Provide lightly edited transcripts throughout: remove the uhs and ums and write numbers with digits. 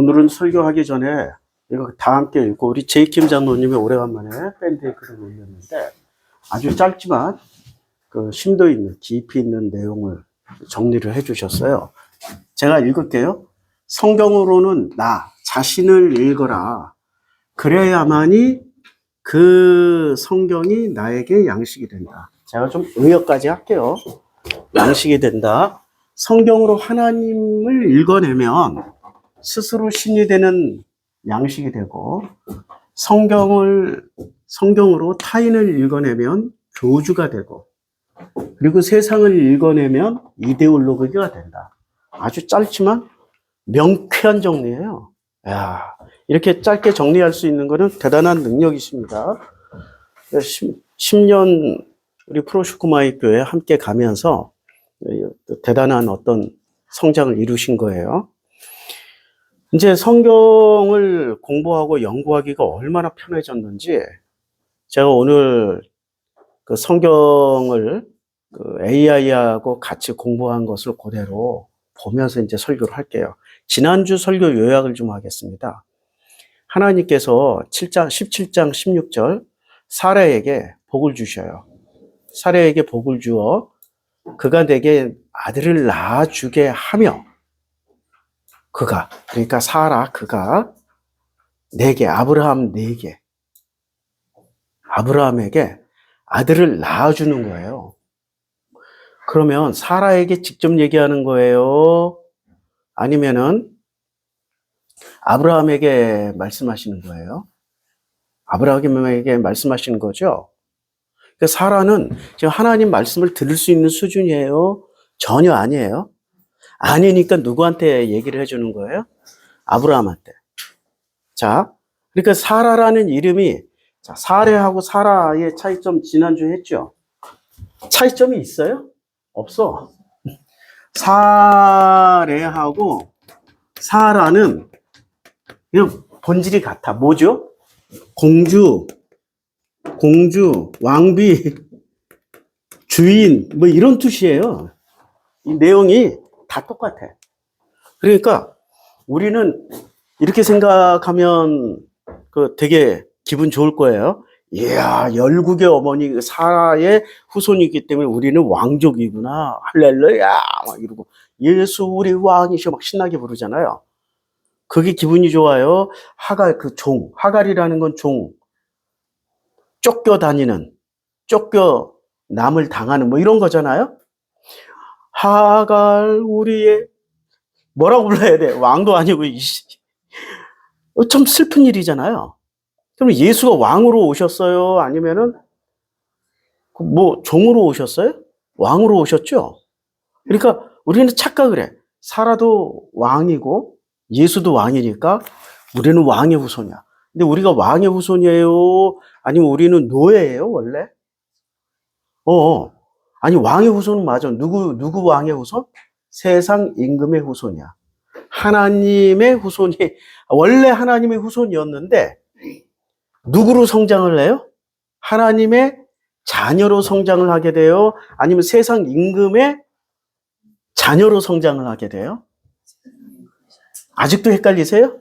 오늘은 설교하기 전에 이거 다 함께 읽고 우리 제이킴 장로님이 오래간만에 밴드에 글을 올렸는데 아주 짧지만 그 심도 있는 깊이 있는 내용을 정리를 해 주셨어요. 제가 읽을게요. 성경으로는 나 자신을 읽어라. 그래야만이 그 성경이 나에게 양식이 된다. 제가 좀 의역까지 할게요. 양식이 된다. 성경으로 하나님을 읽어내면 스스로 신이 되는 양식이 되고, 성경으로 타인을 읽어내면 교주가 되고, 그리고 세상을 읽어내면 이데올로기가 된다. 아주 짧지만 명쾌한 정리예요. 야, 이렇게 짧게 정리할 수 있는 것은 대단한 능력이십니다. 10년 우리 프로슈크마이 교회 함께 가면서 대단한 어떤 성장을 이루신 거예요. 이제 성경을 공부하고 연구하기가 얼마나 편해졌는지 제가 오늘 그 성경을 그 AI하고 같이 공부한 것을 그대로 보면서 이제 설교를 할게요. 지난주 설교 요약을 좀 하겠습니다. 하나님께서 17장 16절 사라에게 복을 주셔요. 사라에게 복을 주어 그가 내게 아들을 낳아주게 하며, 그러니까 사라, 그가 내게, 아브라함에게 아들을 낳아주는 거예요. 그러면 사라에게 직접 얘기하는 거예요? 아니면은 아브라함에게 말씀하시는 거예요? 아브라함에게 말씀하시는 거죠? 그러니까 사라는 지금 하나님 말씀을 들을 수 있는 수준이에요? 전혀 아니에요. 아니니까 누구한테 얘기를 해주는 거예요? 아브라함한테. 자, 그러니까 사라라는 이름이, 자, 사레하고 사라의 차이점 지난주에 했죠? 차이점이 있어요? 없어. 사레하고 사라는 그냥 본질이 같아. 뭐죠? 공주, 왕비, 주인, 뭐 이런 뜻이에요. 이 내용이 다 똑같아. 그러니까 우리는 이렇게 생각하면 그 되게 기분 좋을 거예요. 이야, 열국의 어머니 사라의 후손이기 때문에 우리는 왕족이구나. 할렐루야 막 이러고 예수 우리 왕이셔 막 신나게 부르잖아요. 그게 기분이 좋아요. 하갈이라는 건 종, 쫓겨 남을 당하는 뭐 이런 거잖아요. 하갈 우리의 뭐라고 불러야 돼? 왕도 아니고 참 슬픈 일이잖아요. 그럼 예수가 왕으로 오셨어요? 아니면은 뭐 종으로 오셨어요? 왕으로 오셨죠? 그러니까 우리는 착각을 해. 사라도 왕이고 예수도 왕이니까 우리는 왕의 후손이야. 근데 우리가 왕의 후손이에요? 아니면 우리는 노예예요, 원래? 아니, 왕의 후손은 맞아. 누구 왕의 후손? 세상 임금의 후손이야. 하나님의 후손이, 원래 하나님의 후손이었는데, 누구로 성장을 해요? 하나님의 자녀로 성장을 하게 돼요? 아니면 세상 임금의 자녀로 성장을 하게 돼요? 아직도 헷갈리세요?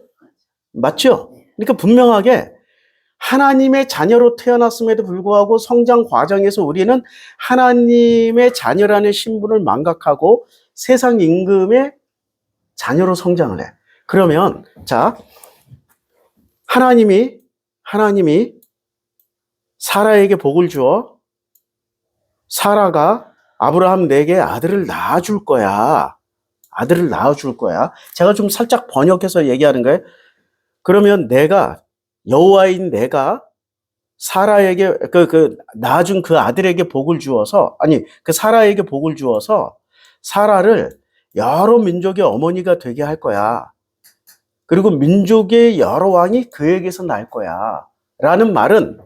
맞죠? 그러니까 분명하게 하나님의 자녀로 태어났음에도 불구하고 성장 과정에서 우리는 하나님의 자녀라는 신분을 망각하고 세상 임금의 자녀로 성장을 해. 그러면 자, 하나님이 사라에게 복을 주어 사라가 아브라함 내게 아들을 낳아줄 거야. 제가 좀 살짝 번역해서 얘기하는 거예요. 그러면 여호와인 내가 사라에게 낳아준 그 아들에게 복을 주어서, 그 사라에게 복을 주어서 사라를 여러 민족의 어머니가 되게 할 거야. 그리고 민족의 여러 왕이 그에게서 날 거야. 라는 말은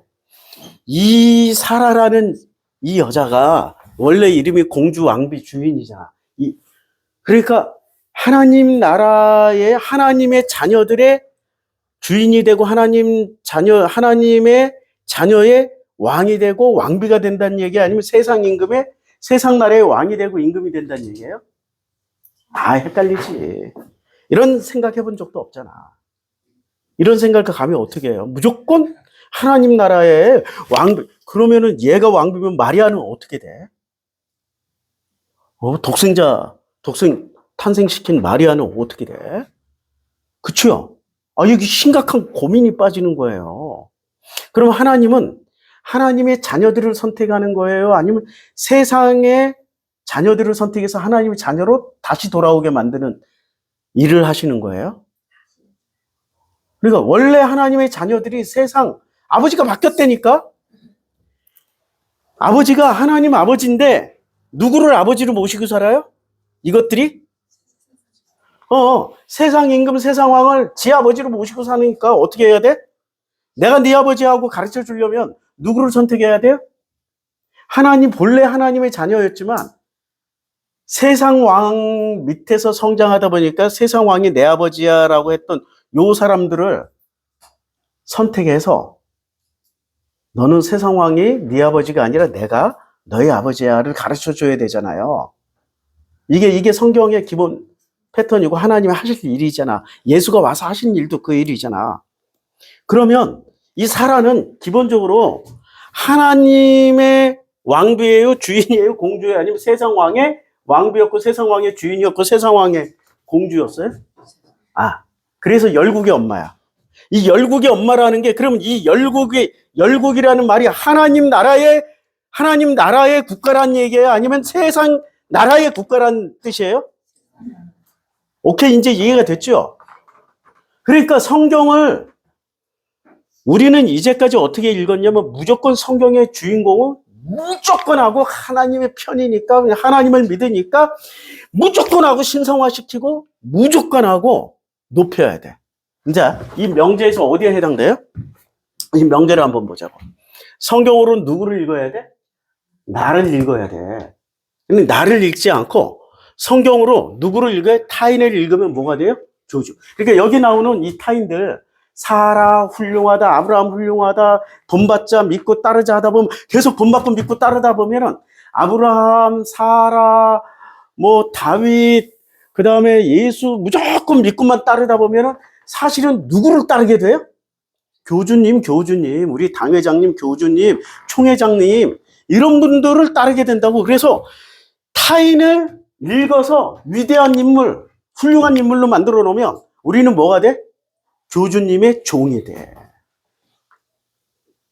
이 사라라는 이 여자가 원래 이름이 공주, 왕비, 주인이잖아. 그러니까 하나님 나라의 하나님의 자녀들의 주인이 되고 하나님의 자녀의 왕이 되고 왕비가 된다는 얘기 아니면 세상 나라의 왕이 되고 임금이 된다는 얘기예요? 아, 헷갈리지. 이런 생각해 본 적도 없잖아. 이런 생각을 가면 어떻게 해요? 무조건 하나님 나라의 왕비, 그러면은 얘가 왕비면 마리아는 어떻게 돼? 독생 탄생시킨 마리아는 어떻게 돼? 그치요? 여기 심각한 고민이 빠지는 거예요. 그럼 하나님은 하나님의 자녀들을 선택하는 거예요? 아니면 세상의 자녀들을 선택해서 하나님의 자녀로 다시 돌아오게 만드는 일을 하시는 거예요? 그러니까 원래 하나님의 자녀들이 세상, 아버지가 바뀌었다니까? 아버지가 하나님 아버지인데 누구를 아버지로 모시고 살아요? 이것들이? 세상 임금, 세상 왕을 지 아버지로 모시고 사니까 어떻게 해야 돼? 내가 네 아버지하고 가르쳐 주려면 누구를 선택해야 돼요? 본래 하나님의 자녀였지만 세상 왕 밑에서 성장하다 보니까 세상 왕이 내 아버지야 라고 했던 요 사람들을 선택해서 너는 세상 왕이 네 아버지가 아니라 내가 너의 아버지야를 가르쳐 줘야 되잖아요. 이게 성경의 기본 패턴이고 하나님이 하실 일이잖아. 예수가 와서 하신 일도 그 일이잖아. 그러면 이 사라는 기본적으로 하나님의 왕비예요, 주인이에요, 공주예요? 아니면 세상 왕의 왕비였고 세상 왕의 주인이었고 세상 왕의 공주였어요? 그래서 열국의 엄마야. 이 열국의 엄마라는 게, 그러면 이 열국이라는 말이 하나님 나라의 국가란 얘기예요? 아니면 세상 나라의 국가란 뜻이에요? 오케이, 이제 이해가 됐죠? 그러니까 성경을 우리는 이제까지 어떻게 읽었냐면 무조건 성경의 주인공은 무조건 하고 하나님의 편이니까, 그냥 하나님을 믿으니까 무조건 하고 신성화시키고 무조건 하고 높여야 돼. 이제 이 명제에서 어디에 해당돼요? 이 명제를 한번 보자고. 성경으로는 누구를 읽어야 돼? 나를 읽어야 돼. 근데 나를 읽지 않고 성경으로 누구를 읽어야? 타인을 읽으면 뭐가 돼요? 조주. 그러니까 여기 나오는 이 타인들, 사라 훌륭하다, 아브라함 훌륭하다, 본받자 믿고 따르자 하다 보면, 계속 본받고 믿고 따르다 보면은 아브라함, 사라, 다윗, 그 다음에 예수 무조건 믿고만 따르다 보면은 사실은 누구를 따르게 돼요? 교주님, 우리 당회장님, 교주님, 총회장님, 이런 분들을 따르게 된다고. 그래서 타인을 읽어서 위대한 인물, 훌륭한 인물로 만들어 놓으면 우리는 뭐가 돼? 교주님의 종이 돼.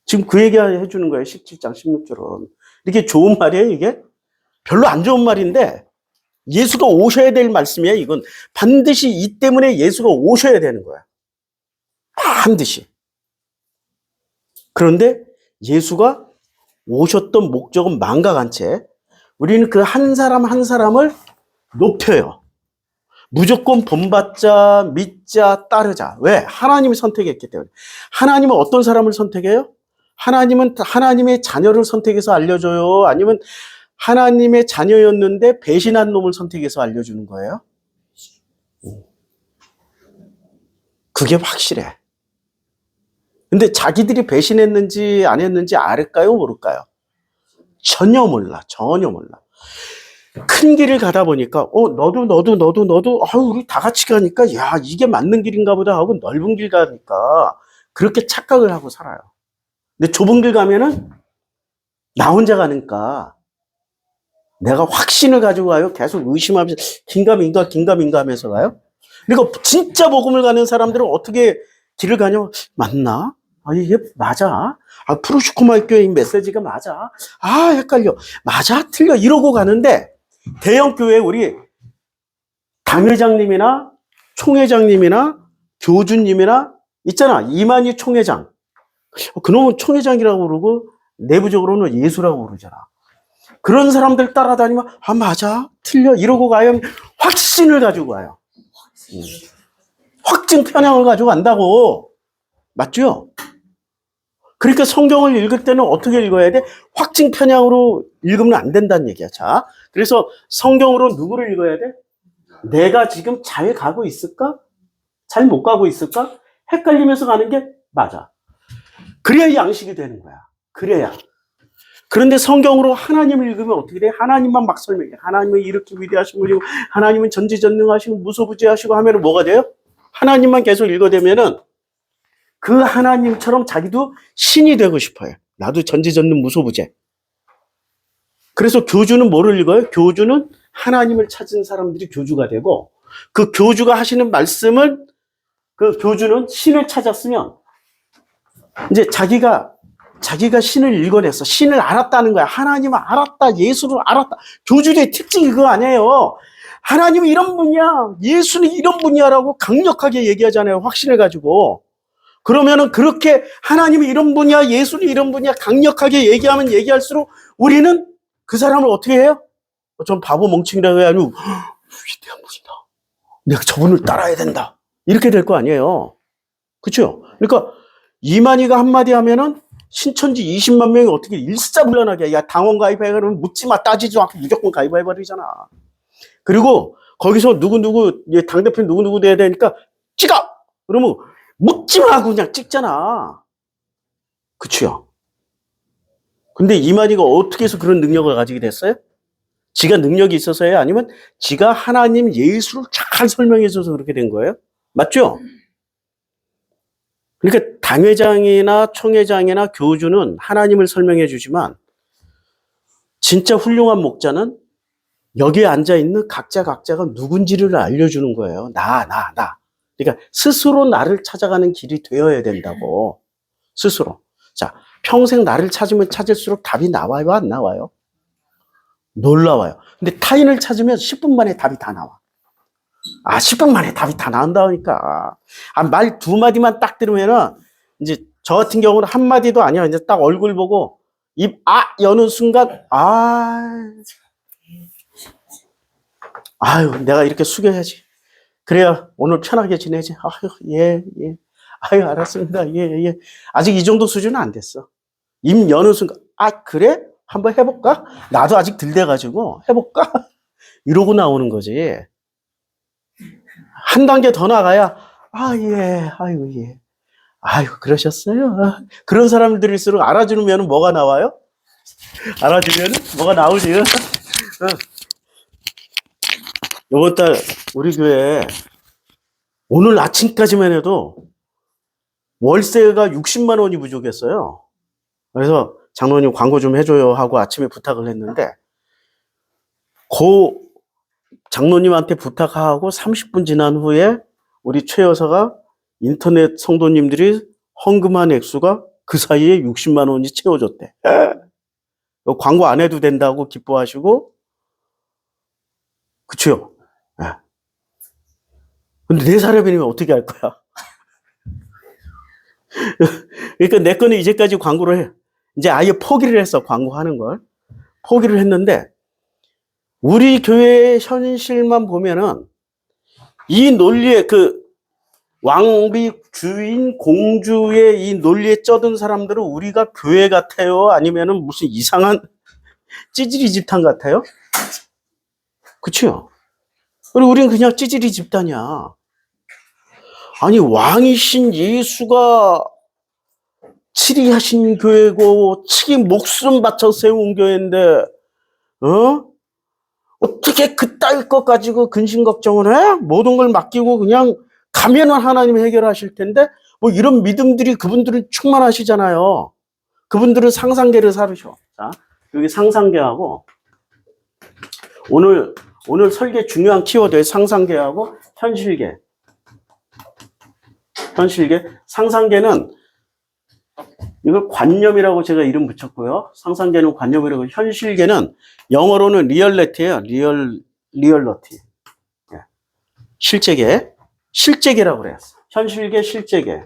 지금 그 얘기 해주는 거예요. 17장 16절은. 이게 좋은 말이에요, 이게? 별로 안 좋은 말인데 예수가 오셔야 될 말씀이에요. 이건 반드시 이 때문에 예수가 오셔야 되는 거야. 반드시. 그런데 예수가 오셨던 목적은 망각한 채 우리는 그 한 사람 한 사람을 높여요. 무조건 본받자, 믿자, 따르자. 왜? 하나님이 선택했기 때문에. 하나님은 어떤 사람을 선택해요? 하나님은 하나님의 자녀를 선택해서 알려줘요? 아니면 하나님의 자녀였는데 배신한 놈을 선택해서 알려주는 거예요? 그게 확실해. 근데 자기들이 배신했는지 안 했는지 알을까요? 모를까요? 전혀 몰라. 큰 길을 가다 보니까 너도 우리 다 같이 가니까 야 이게 맞는 길인가 보다 하고 넓은 길 가니까 그렇게 착각을 하고 살아요. 근데 좁은 길 가면은 나 혼자 가니까 내가 확신을 가지고 가요. 계속 의심하면서 긴가민가 하면서 가요. 그러니까 진짜 복음을 가는 사람들은 어떻게 길을 가냐? 맞나? 이게 맞아? 프로슈코마이 교회 이 메시지가 맞아? 헷갈려. 맞아? 틀려? 이러고 가는데 대형교회 우리 당회장님이나 총회장님이나 교주님이나 있잖아. 이만희 총회장. 그놈은 총회장이라고 그러고 내부적으로는 예수라고 그러잖아. 그런 사람들 따라다니면 맞아? 틀려? 이러고 가요. 확신을 가지고 가요. 확증 편향을 가지고 간다고. 맞죠? 그러니까 성경을 읽을 때는 어떻게 읽어야 돼? 확증 편향으로 읽으면 안 된다는 얘기야. 자, 그래서 성경으로 누구를 읽어야 돼? 내가 지금 잘 가고 있을까? 잘 못 가고 있을까? 헷갈리면서 가는 게 맞아. 그래야 양식이 되는 거야. 그래야. 그런데 성경으로 하나님을 읽으면 어떻게 돼? 하나님만 막 설명해. 하나님은 이렇게 위대하신 분이고, 하나님은 전지전능하시고, 무소부지하시고 하면 뭐가 돼요? 하나님만 계속 읽어대면은 그 하나님처럼 자기도 신이 되고 싶어요. 나도 전지전능 무소부재. 그래서 교주는 뭐를 읽어요? 교주는 하나님을 찾은 사람들이 교주가 되고, 그 교주가 하시는 말씀을 그 교주는 신을 찾았으면 이제 자기가 신을 읽어냈어. 신을 알았다는 거야. 하나님을 알았다. 예수를 알았다. 교주의 특징이 그거 아니에요. 하나님은 이런 분이야. 예수는 이런 분이야라고 강력하게 얘기하잖아요. 확신을 가지고. 그러면은 그렇게 하나님은 이런 분이야. 예수는 이런 분이야. 강력하게 얘기하면 얘기할수록 우리는 그 사람을 어떻게 해요? 전 바보 멍청이라고 해야 아니고 위대한 분이다. 내가 저분을 따라야 된다. 이렇게 될 거 아니에요. 그렇죠? 그러니까 이만희가 한마디 하면은 신천지 20만 명이 어떻게 일사불란하게, 야, 당원 가입해. 그러면 묻지 마, 따지지 않고 무조건 가입해버리잖아. 그리고 거기서 누구누구, 당대표 누구누구 돼야 되니까 찍어! 그러면 묻지 마, 그냥 찍잖아. 그치요? 근데 이만희가 어떻게 해서 그런 능력을 가지게 됐어요? 지가 능력이 있어서요? 아니면 지가 하나님 예수를 잘 설명해줘서 그렇게 된 거예요? 맞죠? 그러니까 당회장이나 총회장이나 교주는 하나님을 설명해 주지만 진짜 훌륭한 목자는 여기에 앉아있는 각자가 누군지를 알려주는 거예요. 나. 그러니까 스스로 나를 찾아가는 길이 되어야 된다고. 스스로. 자, 평생 나를 찾으면 찾을수록 답이 나와요, 안 나와요? 놀라워요. 근데 타인을 찾으면 10분 만에 답이 다 나와. 10분 만에 답이 다 나온다니까. 말 두 마디만 딱 들으면은, 이제 저 같은 경우는 한 마디도 아니야. 이제 딱 얼굴 보고, 여는 순간, 내가 이렇게 숙여야지. 그래야 오늘 편하게 지내지. 예. 알았습니다. 예. 아직 이 정도 수준은 안 됐어. 입 여는 순간, 그래? 한번 해볼까? 나도 아직 덜 돼가지고, 해볼까? 이러고 나오는 거지. 한 단계 더 나가야, 예. 그러셨어요? 그런 사람들일수록 알아주면 뭐가 나와요? 알아주면 뭐가 나오지? 이번 달 우리 교회 오늘 아침까지만 해도 월세가 60만 원이 부족했어요. 그래서 장로님 광고 좀 해줘요 하고 아침에 부탁을 했는데 장로님한테 부탁하고 30분 지난 후에 우리 최 여사가 인터넷 성도님들이 헌금한 액수가 그 사이에 60만 원이 채워졌대. 광고 안 해도 된다고 기뻐하시고, 그치요? 근데 내 사람이면 어떻게 할 거야? 그러니까 내 거는 이제까지 광고를 해. 이제 아예 포기를 했어, 광고하는 걸. 포기를 했는데, 우리 교회의 현실만 보면은, 이 논리에 왕비 주인 공주의 이 논리에 쩌든 사람들은 우리가 교회 같아요? 아니면은 무슨 이상한 찌질이 집단 같아요? 그치요? 그리고 우리는 그냥 찌질이 집단이야. 아니, 왕이신 예수가 치리하신 교회고, 목숨 바쳐 세운 교회인데, 어떻게 그따위 것 가지고 근심 걱정을 해? 모든 걸 맡기고 그냥 가면은 하나님이 해결하실 텐데, 이런 믿음들이 그분들은 충만하시잖아요. 그분들은 상상계를 사르셔. 자, 여기 상상계하고, 오늘 설계 중요한 키워드의 상상계하고 현실계. 상상계는 이걸 관념이라고 제가 이름 붙였고요. 상상계는 관념이라고, 현실계는 영어로는 리얼리티예요. 리얼러티. 실제계라고 그래요. 현실계, 실제계.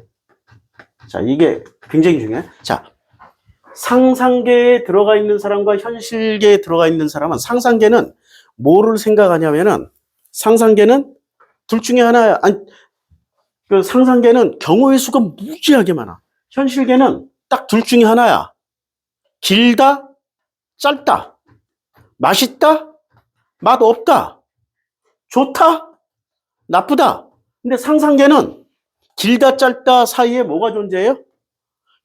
자, 이게 굉장히 중요해. 자, 상상계에 들어가 있는 사람과 현실계에 들어가 있는 사람은, 상상계는 뭐를 생각하냐면은, 상상계는 둘 중에 하나야. 상상계는 경우의 수가 무지하게 많아. 현실계는 딱 둘 중에 하나야. 길다, 짧다. 맛있다, 맛 없다. 좋다, 나쁘다. 근데 상상계는 길다, 짧다 사이에 뭐가 존재해요?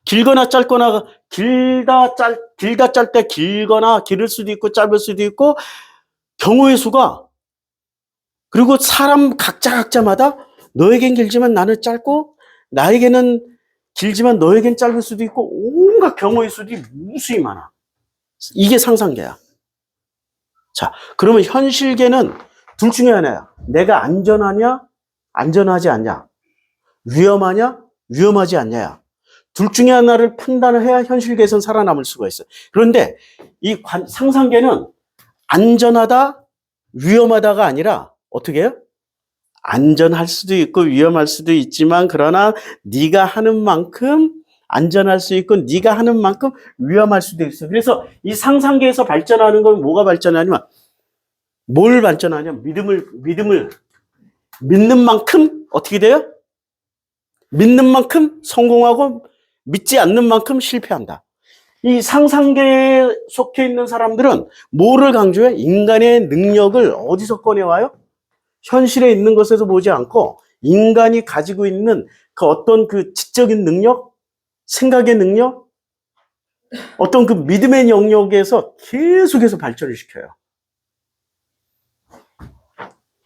길거나 짧거나, 길다 짤 때 길거나 길을 수도 있고 짧을 수도 있고, 경우의 수가, 그리고 사람 각자마다 너에겐 길지만 나는 짧고, 나에게는 길지만 너에겐 짧을 수도 있고, 온갖 경우의 수들이 무수히 많아. 이게 상상계야. 자, 그러면 현실계는 둘 중에 하나야. 내가 안전하냐, 안전하지 않냐. 위험하냐, 위험하지 않냐야. 둘 중에 하나를 판단을 해야 현실계에선 살아남을 수가 있어. 그런데 이 상상계는 안전하다, 위험하다가 아니라 어떻게 해요? 안전할 수도 있고 위험할 수도 있지만, 그러나 네가 하는 만큼 안전할 수 있고 네가 하는 만큼 위험할 수도 있어. 그래서 이 상상계에서 발전하는 건 뭐가 발전하냐면, 뭘 발전하냐면 믿음을 믿는 만큼 어떻게 돼요? 믿는 만큼 성공하고 믿지 않는 만큼 실패한다. 이 상상계에 속해 있는 사람들은 뭐를 강조해? 인간의 능력을 어디서 꺼내와요? 현실에 있는 것에서 보지 않고 인간이 가지고 있는 그 어떤 그 지적인 능력, 생각의 능력, 어떤 그 믿음의 영역에서 계속해서 발전을 시켜요.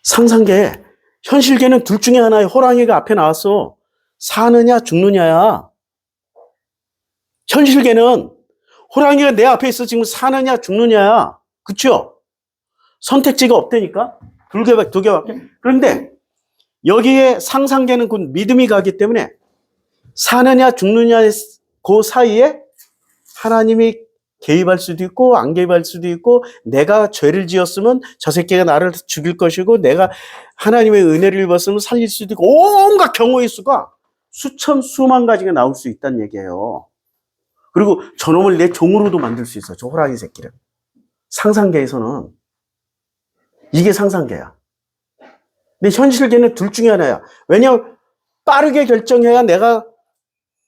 상상계, 현실계는 둘 중에 하나의 호랑이가 앞에 나왔어. 사느냐 죽느냐야. 현실계는 호랑이가 내 앞에 있어. 지금 사느냐 죽느냐야. 그쵸? 선택지가 없다니까. 두 개밖에. 그런데 여기에 상상계는 곧 믿음이 가기 때문에 사느냐 죽느냐의 그 사이에 하나님이 개입할 수도 있고 안 개입할 수도 있고, 내가 죄를 지었으면 저 새끼가 나를 죽일 것이고, 내가 하나님의 은혜를 입었으면 살릴 수도 있고, 온갖 경우의 수가 수천 수만 가지가 나올 수 있다는 얘기예요. 그리고 저놈을 내 종으로도 만들 수 있어. 저 호랑이 새끼를. 상상계에서는 이게 상상계야. 근데 현실계는 둘 중에 하나야. 왜냐하면 빠르게 결정해야 내가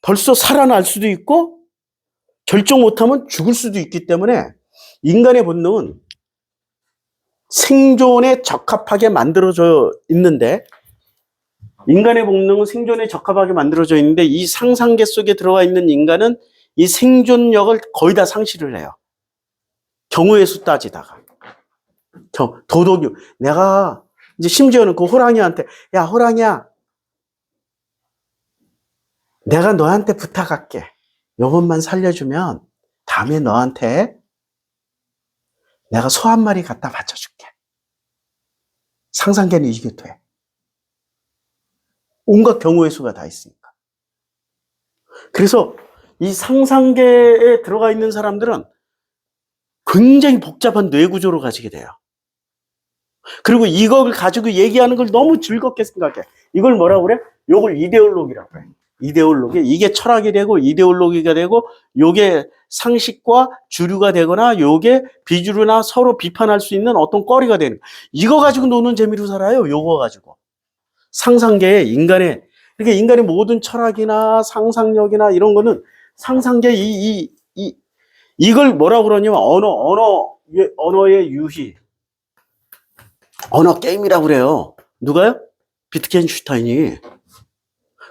벌써 살아날 수도 있고, 결정 못하면 죽을 수도 있기 때문에 인간의 본능은 생존에 적합하게 만들어져 있는데, 이 상상계 속에 들어가 있는 인간은 이 생존력을 거의 다 상실을 해요. 경우의 수 따지다가. 도덕이. 내가 이제 심지어는 그 호랑이한테, 야, 호랑이야, 내가 너한테 부탁할게. 요것만 살려주면 다음에 너한테 내가 소 한 마리 갖다 바쳐줄게. 상상계는 이게 돼. 온갖 경우의 수가 다 있으니까. 그래서 이 상상계에 들어가 있는 사람들은 굉장히 복잡한 뇌구조를 가지게 돼요. 그리고 이걸 가지고 얘기하는 걸 너무 즐겁게 생각해. 이걸 뭐라고 그래? 이걸 이데올로기라고 그래. 이데올로기. 이게 철학이 되고 이데올로기가 되고, 요게 상식과 주류가 되거나 요게 비주류나 서로 비판할 수 있는 어떤 거리가 되는, 이거 가지고 노는 재미로 살아요. 요거 가지고. 상상계에 그러니까 인간의 모든 철학이나 상상력이나 이런 거는 상상계 이걸 뭐라고 그러냐면 언어의 유희. 언어 게임이라고 그래요. 누가요? 비트겐슈타인이.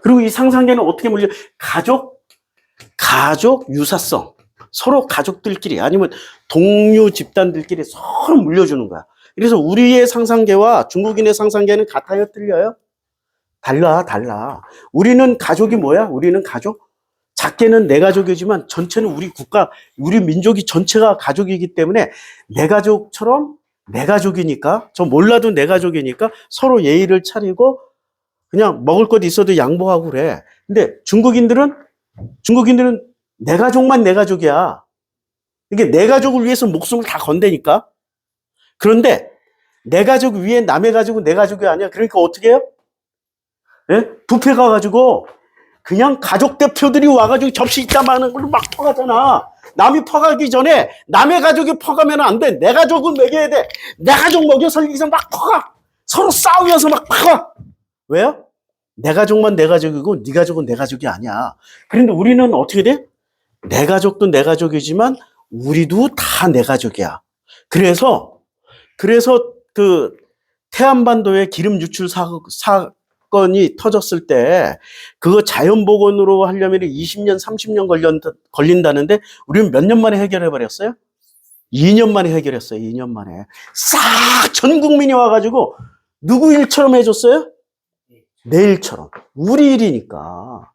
그리고 이 상상계는 어떻게 물려? 가족 유사성. 서로 가족들끼리 아니면 동료 집단들끼리 서로 물려주는 거야. 그래서 우리의 상상계와 중국인의 상상계는 같아요? 틀려요? 달라. 우리는 가족이 뭐야? 우리는 가족? 작게는 내 가족이지만 전체는 우리 국가, 우리 민족이 전체가 가족이기 때문에 내 가족처럼, 내 가족이니까, 저 몰라도 내 가족이니까 서로 예의를 차리고 그냥 먹을 것 있어도 양보하고 그래. 근데 중국인들은 내 가족만 내 가족이야. 이게 내 가족을 위해서 목숨을 다 건다니까. 그런데 내 가족 위에 남의 가족은 내 가족이 아니야. 그러니까 어떻게 해요? 예? 뷔페 가가지고 그냥 가족 대표들이 와가지고 접시 있다마는 걸로 막 퍼가잖아. 남이 퍼가기 전에 남의 가족이 퍼가면 안 돼. 내 가족을 먹여야 돼. 내 가족 먹여 살리기 위해서 막 퍼가. 서로 싸우면서 막 퍼가. 왜요? 내 가족만 내 가족이고 네 가족은 내 가족이 아니야. 그런데 우리는 어떻게 돼? 내 가족도 내 가족이지만 우리도 다 내 가족이야. 그래서 그 태안반도의 기름 유출 사건이 터졌을 때 그거 자연복원으로 하려면 20년, 30년 걸린다는데 우리는 몇 년 만에 해결해 버렸어요? 2년 만에 해결했어요. 2년 만에. 싹 전 국민이 와가지고 누구 일처럼 해줬어요? 내 일처럼. 우리 일이니까.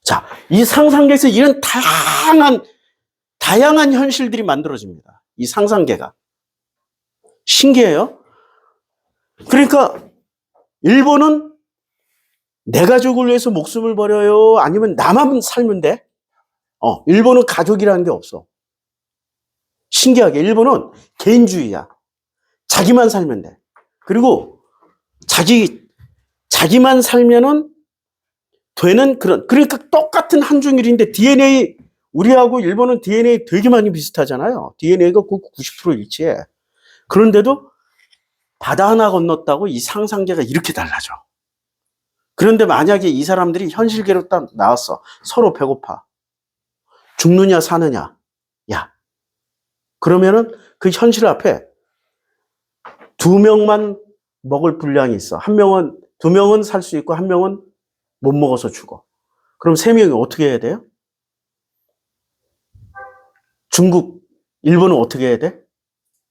자, 이 상상계에서 이런 다양한 현실들이 만들어집니다. 이 상상계가. 신기해요. 그러니까 일본은 내 가족을 위해서 목숨을 버려요? 아니면 나만 살면 돼? 일본은 가족이라는 게 없어. 신기하게 일본은 개인주의야. 자기만 살면 돼. 그리고 자기만 살면은 되는 그러니까 똑같은 한중일인데 DNA, 우리하고 일본은 DNA 되게 많이 비슷하잖아요. DNA가 90% 일치해. 그런데도 바다 하나 건넜다고 이 상상계가 이렇게 달라져. 그런데 만약에 이 사람들이 현실계로 딱 나왔어. 서로 배고파. 죽느냐 사느냐. 야. 그러면은 그 현실 앞에 2명만 먹을 분량이 있어. 두 명은 살 수 있고 1명은 못 먹어서 죽어. 그럼 3명이 어떻게 해야 돼요? 일본은 어떻게 해야 돼?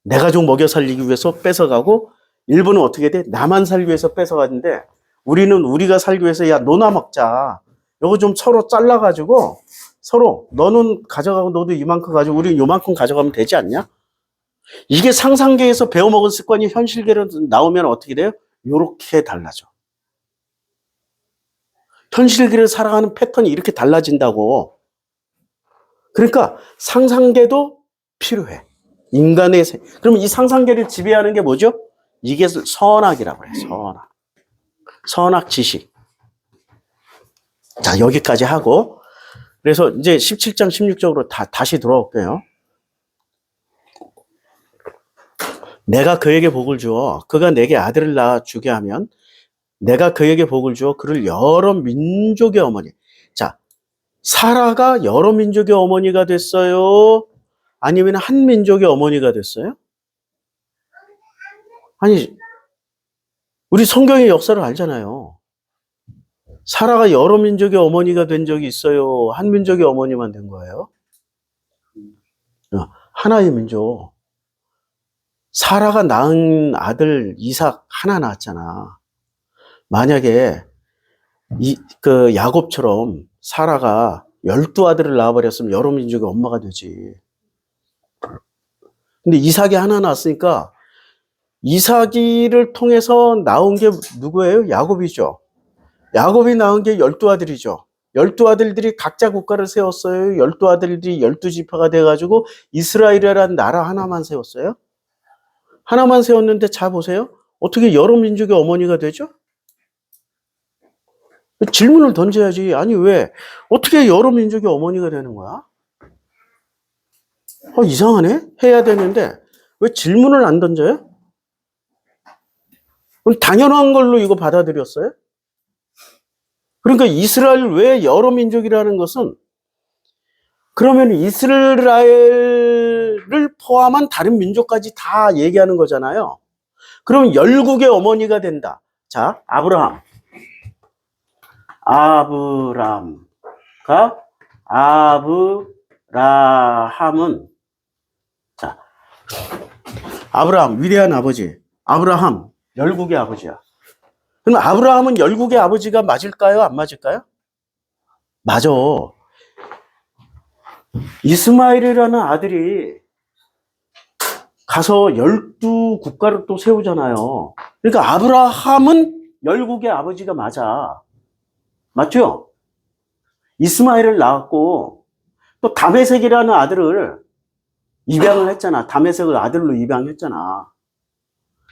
내 가족 먹여 살리기 위해서 뺏어가고, 일본은 어떻게 해야 돼? 나만 살기 위해서 뺏어가는데, 우리는 우리가 살기 위해서 야 너나 먹자. 요거 좀 서로 잘라가지고 서로 너는 가져가고 너도 이만큼 가지고 우리 요만큼 가져가면 되지 않냐? 이게 상상계에서 배워먹은 습관이 현실계로 나오면 어떻게 돼요? 요렇게 달라져. 현실계를 살아가는 패턴이 이렇게 달라진다고. 그러니까 상상계도 필요해. 그러면 이 상상계를 지배하는 게 뭐죠? 이게 선악이라고 해요. 선악 지식. 자, 여기까지 하고. 그래서 이제 17장, 16장으로 다시 돌아올게요. 내가 그에게 복을 주어 그가 내게 아들을 낳아주게 하면 내가 그에게 복을 주어 그를 여러 민족의 어머니. 자, 사라가 여러 민족의 어머니가 됐어요? 아니면 한 민족의 어머니가 됐어요? 아니, 우리 성경의 역사를 알잖아요. 사라가 여러 민족의 어머니가 된 적이 있어요? 한 민족의 어머니만 된 거예요? 하나의 민족. 사라가 낳은 아들 이삭 하나 낳았잖아. 만약에 야곱처럼 사라가 12아들을 낳아버렸으면 여러 민족의 엄마가 되지. 근데 이삭이 하나 낳았으니까 이삭이를 통해서 나온 게 누구예요? 야곱이죠. 야곱이 낳은 게 12아들이죠. 12아들들이 각자 국가를 세웠어요. 12아들들이 12지파가 돼가지고 이스라엘이라는 나라 하나만 세웠어요. 하나만 세웠는데 자 보세요. 어떻게 여러 민족의 어머니가 되죠? 질문을 던져야지. 아니 왜? 어떻게 여러 민족의 어머니가 되는 거야? 이상하네? 해야 되는데 왜 질문을 안 던져요? 그럼 당연한 걸로 이거 받아들였어요? 그러니까 이스라엘 왜 여러 민족이라는 것은 그러면 이스라엘을 포함한 다른 민족까지 다 얘기하는 거잖아요. 그럼 열국의 어머니가 된다. 자, 아브라함은 자, 아브라함 위대한 아버지. 아브라함 열국의 아버지야. 그럼 아브라함은 열국의 아버지가 맞을까요? 안 맞을까요? 맞아. 이스마엘이라는 아들이 가서 12국가를 또 세우잖아요. 그러니까 아브라함은 열국의 아버지가 맞아. 맞죠? 이스마엘을 낳았고 또 다메섹이라는 아들을 입양을 했잖아. 다메섹을 아들로 입양했잖아.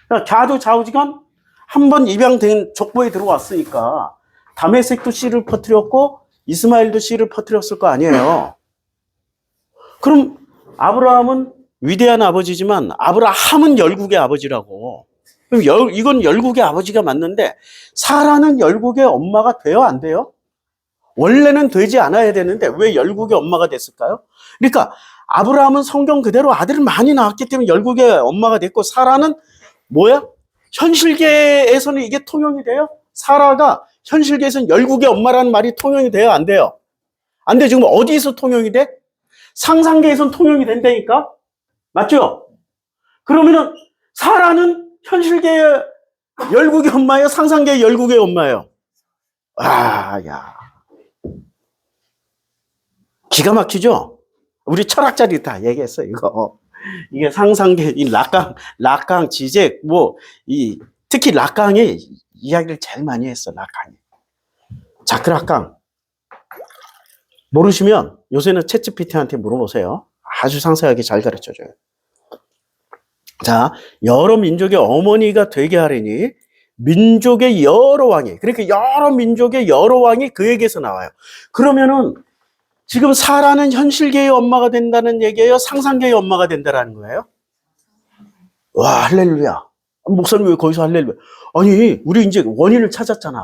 그러니까 좌우지간 한 번 입양된 족보에 들어왔으니까 다메섹도 씨를 퍼뜨렸고 이스마엘도 씨를 퍼뜨렸을 거 아니에요. 그럼 아브라함은 위대한 아버지지만 아브라함은 열국의 아버지라고. 그럼 이건 열국의 아버지가 맞는데 사라는 열국의 엄마가 돼요? 안 돼요? 원래는 되지 않아야 되는데 왜 열국의 엄마가 됐을까요? 그러니까 아브라함은 성경 그대로 아들을 많이 낳았기 때문에 열국의 엄마가 됐고 사라는 뭐야? 현실계에서는 이게 통용이 돼요? 사라가 현실계에서는 열국의 엄마라는 말이 통용이 돼요? 안 돼요? 안 돼. 지금 어디서 통용이 돼? 상상계에서는 통용이 된다니까? 맞죠? 그러면은 사라는 현실계의 열국의 엄마예요? 상상계의 열국의 엄마예요? 야. 기가 막히죠? 우리 철학자들이 다 얘기했어요, 이거. 이게 상상계, 이 락강, 지제, 특히 락강이 이야기를 제일 많이 했어, 락강이. 자크 락강. 모르시면 요새는 챗GPT한테 물어보세요. 아주 상세하게 잘 가르쳐줘요. 자, 여러 민족의 어머니가 되게 하려니 민족의 여러 왕이, 그러니까 여러 민족의 여러 왕이 그에게서 나와요. 그러면은 지금 사라는 현실계의 엄마가 된다는 얘기예요? 상상계의 엄마가 된다는 거예요? 와, 할렐루야. 목사님 왜 거기서 할렐루야? 아니, 우리 이제 원인을 찾았잖아.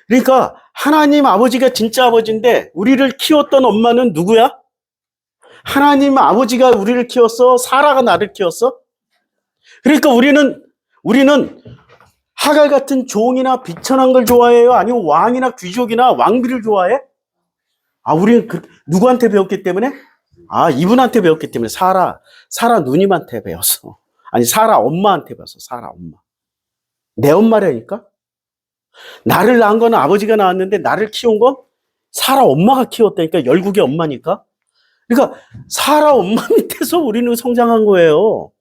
그러니까 하나님 아버지가 진짜 아버지인데 우리를 키웠던 엄마는 누구야? 하나님 아버지가 우리를 키웠어? 사라가 나를 키웠어? 그러니까 우리는 하갈 같은 종이나 비천한 걸 좋아해요? 아니면 왕이나 귀족이나 왕비를 좋아해? 우리는 누구한테 배웠기 때문에? 이분한테 배웠기 때문에 사라 누님한테 배웠어. 아니, 사라 엄마한테 배웠어. 사라 엄마. 내 엄마라니까? 나를 낳은 건 아버지가 낳았는데 나를 키운 건 사라 엄마가 키웠다니까. 열국의 엄마니까. 그러니까 사라 엄마 밑에서 우리는 성장한 거예요.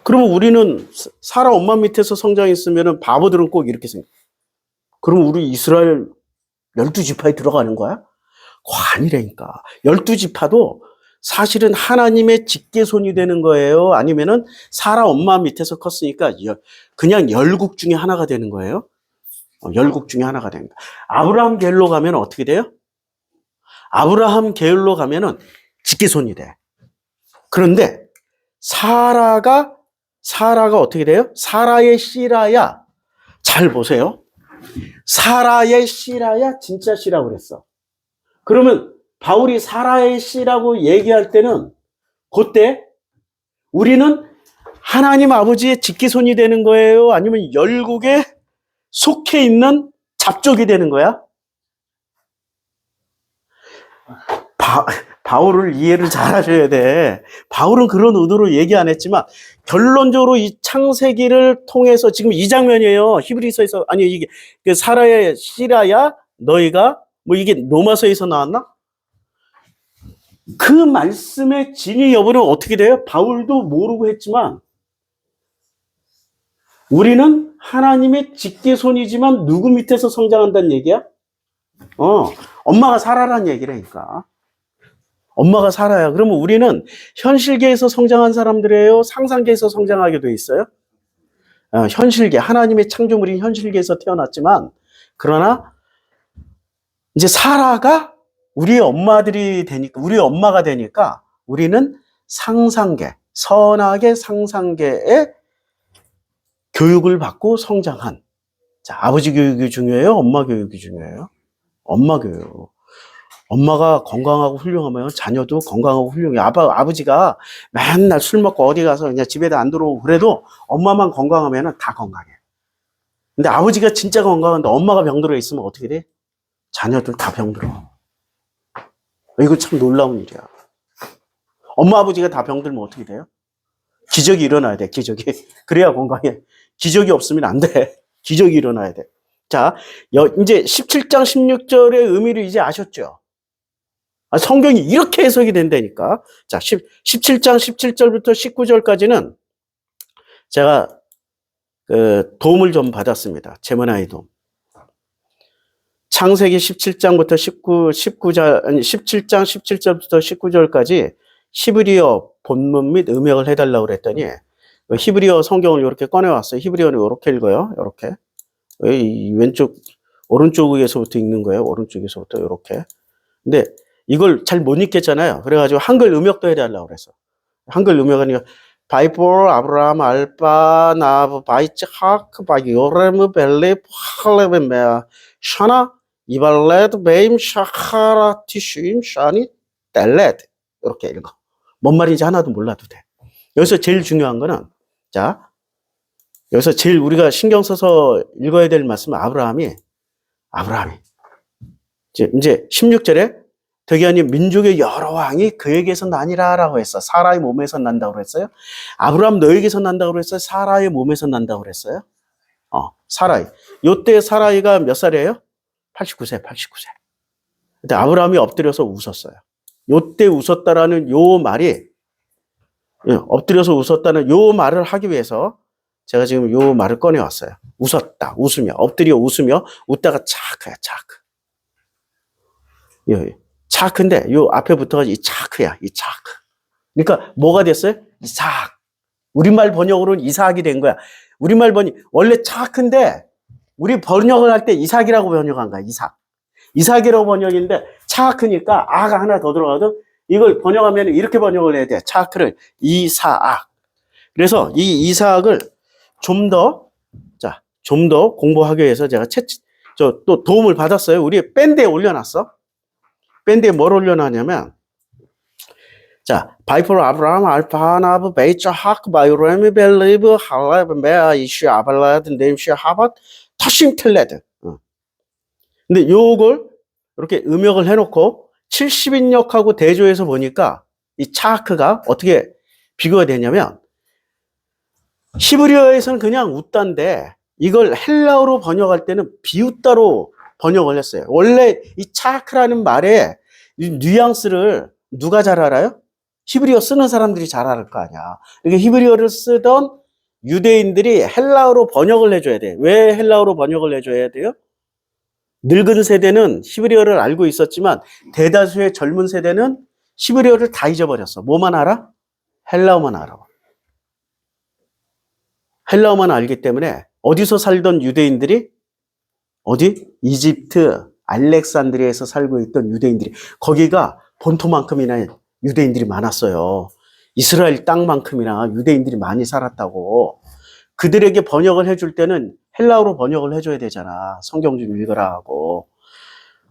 그러면 우리는 사라 엄마 밑에서 성장했으면 바보들은 꼭 이렇게 생겨. 그럼 우리 이스라엘 12지파에 들어가는 거야? 아니라니까. 12지파도 사실은 하나님의 직계손이 되는 거예요? 아니면은 사라 엄마 밑에서 컸으니까 그냥 열국 중에 하나가 되는 거예요? 열국 중에 하나가 됩니다. 아브라함 계열로 가면 어떻게 돼요? 아브라함 계열로 가면은 직계손이 돼. 그런데 사라가 어떻게 돼요? 사라의 씨라야. 잘 보세요. 사라의 씨라야 진짜 씨라고 그랬어. 그러면 바울이 사라의 씨라고 얘기할 때는 그때 우리는 하나님 아버지의 직계손이 되는 거예요? 아니면 열국에 속해 있는 잡족이 되는 거야? 바울을 이해를 잘 하셔야 돼. 바울은 그런 의도로 얘기 안 했지만 결론적으로 이 창세기를 통해서 지금 이 장면이에요. 히브리서에서 이게 사라의 씨라야 너희가 이게 로마서에서 나왔나? 그 말씀의 진위 여부는 어떻게 돼요? 바울도 모르고 했지만 우리는 하나님의 직계손이지만 누구 밑에서 성장한다는 얘기야? 엄마가 사라란 얘기라니까. 엄마가 사라야. 그러면 우리는 현실계에서 성장한 사람들이에요? 상상계에서 성장하게 돼 있어요? 현실계, 하나님의 창조물인 현실계에서 태어났지만 그러나 이제 사라가 우리의 엄마가 되니까 우리는 상상계, 선악의 상상계의 교육을 받고 성장한. 자, 아버지 교육이 중요해요? 엄마 교육이 중요해요? 엄마 교육. 엄마가 건강하고 훌륭하면 자녀도 건강하고 훌륭해. 아버지가 맨날 술 먹고 어디 가서 그냥 집에도 안 들어오고 그래도 엄마만 건강하면 다 건강해. 근데 아버지가 진짜 건강한데 엄마가 병들어 있으면 어떻게 돼? 자녀들 다 병들어. 이거 참 놀라운 일이야. 엄마 아버지가 다 병들면 어떻게 돼요? 기적이 일어나야 돼, 기적이. 그래야 건강해. 기적이 없으면 안 돼. 기적이 일어나야 돼. 자, 이제 17장 16절의 의미를 이제 아셨죠? 성경이 이렇게 해석이 된다니까. 자, 17장 17절부터 19절까지는 제가 도움을 좀 받았습니다. 제모나의 도움. 창세기 17장부터 17장 17절부터 19절까지 히브리어 본문 및 음역을 해달라고 그랬더니 히브리어 성경을 이렇게 꺼내왔어요. 히브리어는 이렇게 읽어요. 이렇게. 왼쪽, 오른쪽에서부터 읽는 거예요. 오른쪽에서부터 이렇게. 근데 이걸 잘 못 읽겠잖아요. 그래가지고 한글 음역도 해달라고 그래서. 한글 음역은 바이볼, 아브라함, 알바, 나브, 바이츠, 하크, 바이, 요레무, 벨리, 팔레베메아, 샤나, 이발레드, 베임, 샤카라, 티슈임, 샤니, 델레드. 이렇게 읽어. 뭔 말인지 하나도 몰라도 돼. 여기서 제일 중요한 거는, 자, 여기서 제일 우리가 신경 써서 읽어야 될 말씀은 아브라함이 이제 16절에 더기하니 민족의 여러 왕이 그에게서 나니라라고 했어. 사라의 몸에서 난다고 그랬어요. 아브라함 너에게서 난다고 그랬어요. 사라의 몸에서 난다고 그랬어요. 사라이. 요때 사라이가 몇 살이에요? 89세. 근데 아브라함이 엎드려서 웃었어요. 요때 웃었다라는 요 말이, 엎드려서 웃었다는 요 말을 하기 위해서 제가 지금 요 말을 꺼내왔어요. 웃었다, 웃으며, 엎드려 웃으며, 웃다가 차크야, 차크. 차크인데 요 앞에 붙어가지고 이 차크야, 이 차크. 그러니까 뭐가 됐어요? 이삭. 우리말 번역으로는 이삭이 된 거야. 우리말 번역, 원래 차크인데 우리 번역을 할 때 이삭이라고 번역한 거야, 이삭. 이삭이라고 번역인데 차크니까 아가 하나 더 들어가도 이걸 번역하면 이렇게 번역을 해야 돼. 차크를 이삭. 그래서 이 이삭을 좀 더 공부하기 위해서 제가 또 도움을 받았어요. 우리 밴드에 올려놨어. 밴드에 뭘 올려놨냐면, 자, 바이폴 아브라함 알파나브 베이처 하크 바이오레미 벨리브 할라브 메아 이슈 아발라드 네임슈 하밭 터심 텔레드. 근데 요걸 이렇게 음역을 해놓고 70인역하고 대조해서 보니까 이 차크가 어떻게 비교가 되냐면, 히브리어에서는 그냥 웃다인데 이걸 헬라어로 번역할 때는 비웃다로 번역을 했어요. 원래 이 차크라는 말의 이 뉘앙스를 누가 잘 알아요? 히브리어 쓰는 사람들이 잘 알 거 아니야. 그러니까 히브리어를 쓰던 유대인들이 헬라어로 번역을 해줘야 돼. 왜 헬라어로 번역을 해줘야 돼요? 늙은 세대는 히브리어를 알고 있었지만 대다수의 젊은 세대는 히브리어를 다 잊어버렸어. 뭐만 알아? 헬라어만 알아. 헬라어만 알기 때문에 어디서 살던 유대인들이 어디? 이집트, 알렉산드리아에서 살고 있던 유대인들이 거기가 본토만큼이나 유대인들이 많았어요. 이스라엘 땅만큼이나 유대인들이 많이 살았다고. 그들에게 번역을 해줄 때는 헬라어로 번역을 해줘야 되잖아. 성경 좀 읽어라 하고.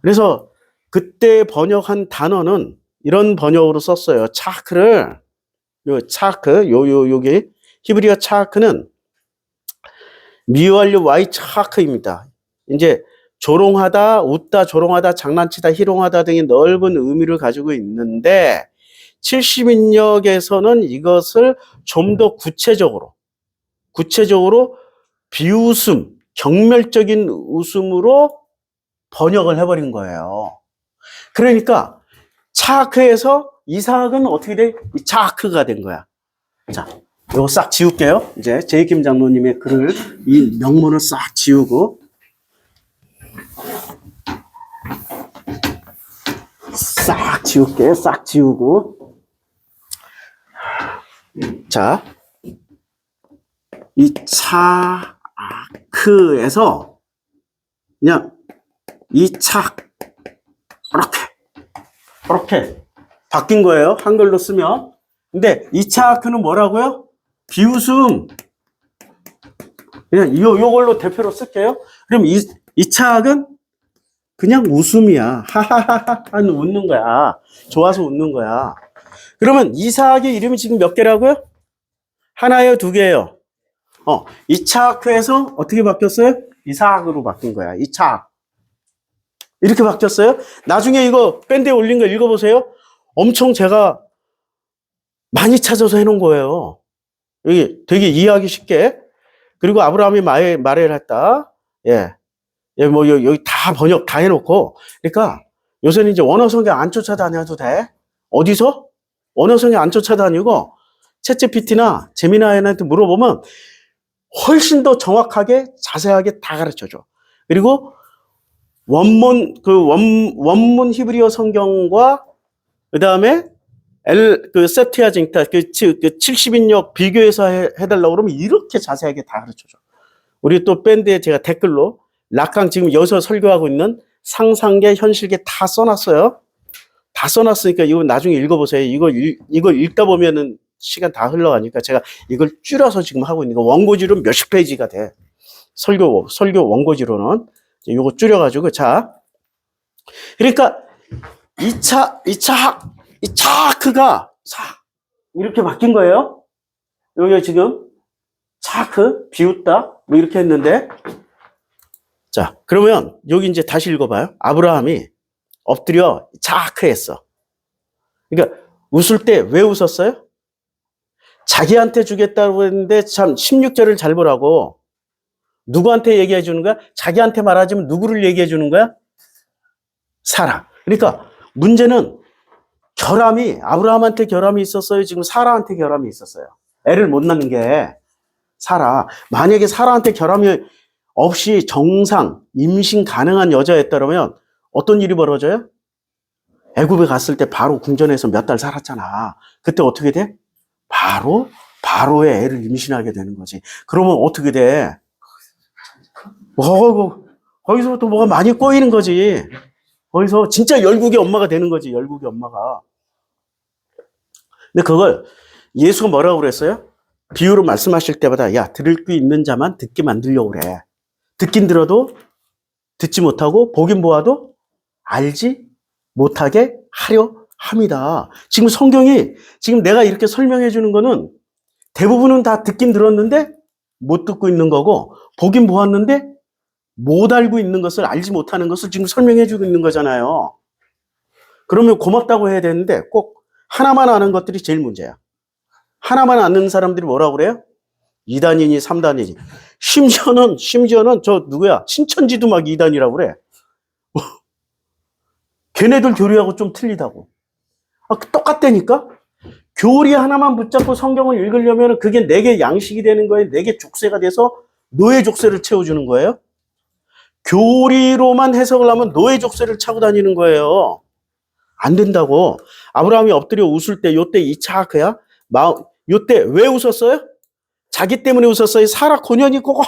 그래서 그때 번역한 단어는 이런 번역으로 썼어요. 차크를, 여기 히브리어 차크는 미완료 Y 차크입니다. 이제 조롱하다, 웃다, 조롱하다, 장난치다, 희롱하다 등의 넓은 의미를 가지고 있는데 70인역에서는 이것을 좀 더 구체적으로 비웃음, 경멸적인 웃음으로 번역을 해버린 거예요. 그러니까 차크에서 이삭은 어떻게 돼? 이 차크가 된 거야. 자, 이거 싹 지울게요. 이제 제이킴 장로님의 글을, 이 명문을 싹 지우고, 싹 지울게요. 싹 지우고. 자, 이 차크에서 그냥 이 차, 이렇게 바뀐 거예요. 한글로 쓰면. 근데 이 차크는 뭐라고요? 비웃음. 그냥 요걸로 대표로 쓸게요. 그럼 이 차크는 그냥 웃음이야. 하하하하 하는 웃는 거야. 좋아서 웃는 거야. 그러면 이삭의 이름이 지금 몇 개라고요? 하나예요, 두 개예요? 이 차크에서 어떻게 바뀌었어요? 이삭으로 바뀐 거야. 이삭. 이렇게 바뀌었어요? 나중에 이거 밴드에 올린 거 읽어보세요. 엄청 제가 많이 찾아서 해놓은 거예요. 여기 되게 이해하기 쉽게. 그리고 아브라함이 말을 했다. 뭐 여기 다 번역 다 해놓고. 그러니까 요새는 이제 원어 성경 안 쫓아다녀도 돼. 어디서? 원어 성경 안 쫓아다니고 챗GPT나 제미나이한테 물어보면 훨씬 더 정확하게 자세하게 다 가르쳐줘. 그리고 원문 히브리어 성경과 그 다음에 세프티아징타, 70인역 비교해서 해달라고 그러면 이렇게 자세하게 다 가르쳐줘. 우리 또 밴드에 제가 댓글로 락강 지금 여기서 설교하고 있는 상상계, 현실계 다 써놨어요. 다 써놨으니까 이거 나중에 읽어보세요. 이걸 읽다 보면은 시간 다 흘러가니까 제가 이걸 줄여서 지금 하고 있는 거. 원고지로 몇십 페이지가 돼. 설교 원고지로는. 이거 줄여가지고, 자. 그러니까 이 차크가 이렇게 바뀐 거예요. 여기 지금 차크, 비웃다, 뭐 이렇게 했는데, 자, 그러면 여기 이제 다시 읽어봐요. 아브라함이 엎드려 차크 했어. 그러니까 웃을 때 왜 웃었어요? 자기한테 주겠다고 했는데 참 16절을 잘 보라고. 누구한테 얘기해 주는 거야? 자기한테 말하자면 누구를 얘기해 주는 거야? 사라. 그러니까 문제는 결함이 아브라함한테 결함이 있었어요. 지금 사라한테 결함이 있었어요. 애를 못 낳는 게 사라. 만약에 사라한테 결함이 없이 정상 임신 가능한 여자였다면 어떤 일이 벌어져요? 애굽에 갔을 때 바로 궁전에서 몇 달 살았잖아. 그때 어떻게 돼? 바로의 애를 임신하게 되는 거지. 그러면 어떻게 돼? 거기서부터 뭐가 많이 꼬이는 거지. 거기서 진짜 열국의 엄마가 되는 거지. 열국의 엄마가. 근데 그걸 예수가 뭐라고 그랬어요? 비유로 말씀하실 때마다 야, 들을 귀 있는 자만 듣게 만들려고 그래. 듣긴 들어도 듣지 못하고 보긴 보아도 알지 못하게 하려 합니다. 지금 성경이 지금 내가 이렇게 설명해 주는 거는 대부분은 다 듣긴 들었는데 못 듣고 있는 거고 보긴 보았는데 못 알고 있는 것을 알지 못하는 것을 지금 설명해 주고 있는 거잖아요. 그러면 고맙다고 해야 되는데 꼭 하나만 아는 것들이 제일 문제야. 하나만 아는 사람들이 뭐라고 그래요? 2단이니 3단이니. 심지어는 저 누구야? 신천지도 막 2단이라고 그래. 걔네들 교리하고 좀 틀리다고. 똑같다니까? 교리 하나만 붙잡고 성경을 읽으려면 그게 내게 양식이 되는 거예요. 내게 족쇄가 돼서 노예 족쇄를 채워주는 거예요. 교리로만 해석을 하면 노예 족쇄를 차고 다니는 거예요. 안 된다고. 아브라함이 엎드려 웃을 때 요때 이차크야. 요때 왜 웃었어요? 자기 때문에 웃었어요. 사라 고년이 그거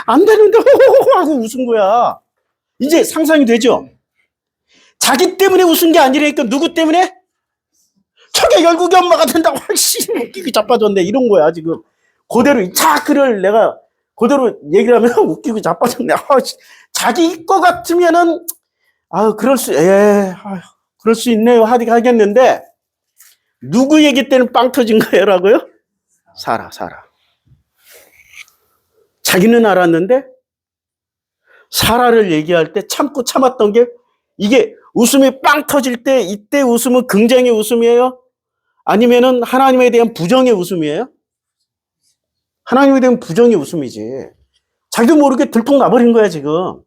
안 되는데 하고 웃은 거야. 이제 상상이 되죠? 자기 때문에 웃은 게 아니라니까 누구 때문에? 저게 결국에 엄마가 된다고. 씨, 웃기기 자빠졌네. 이런 거야 지금. 그대로 이 차크를 내가 그대로 얘기를 하면 웃기고 자빠졌네. 자기 거 같으면은 그럴 수 있네요. 하겠는데 누구 얘기 때는 빵 터진 거예요라고요? 사라. 자기는 알았는데 사라를 얘기할 때 참고 참았던 게 이게 웃음이 빵 터질 때 이때 웃음은 긍정의 웃음이에요? 아니면은 하나님에 대한 부정의 웃음이에요? 하나님에 대한 부정의 웃음이지. 자기도 모르게 들통 나버린 거야 지금.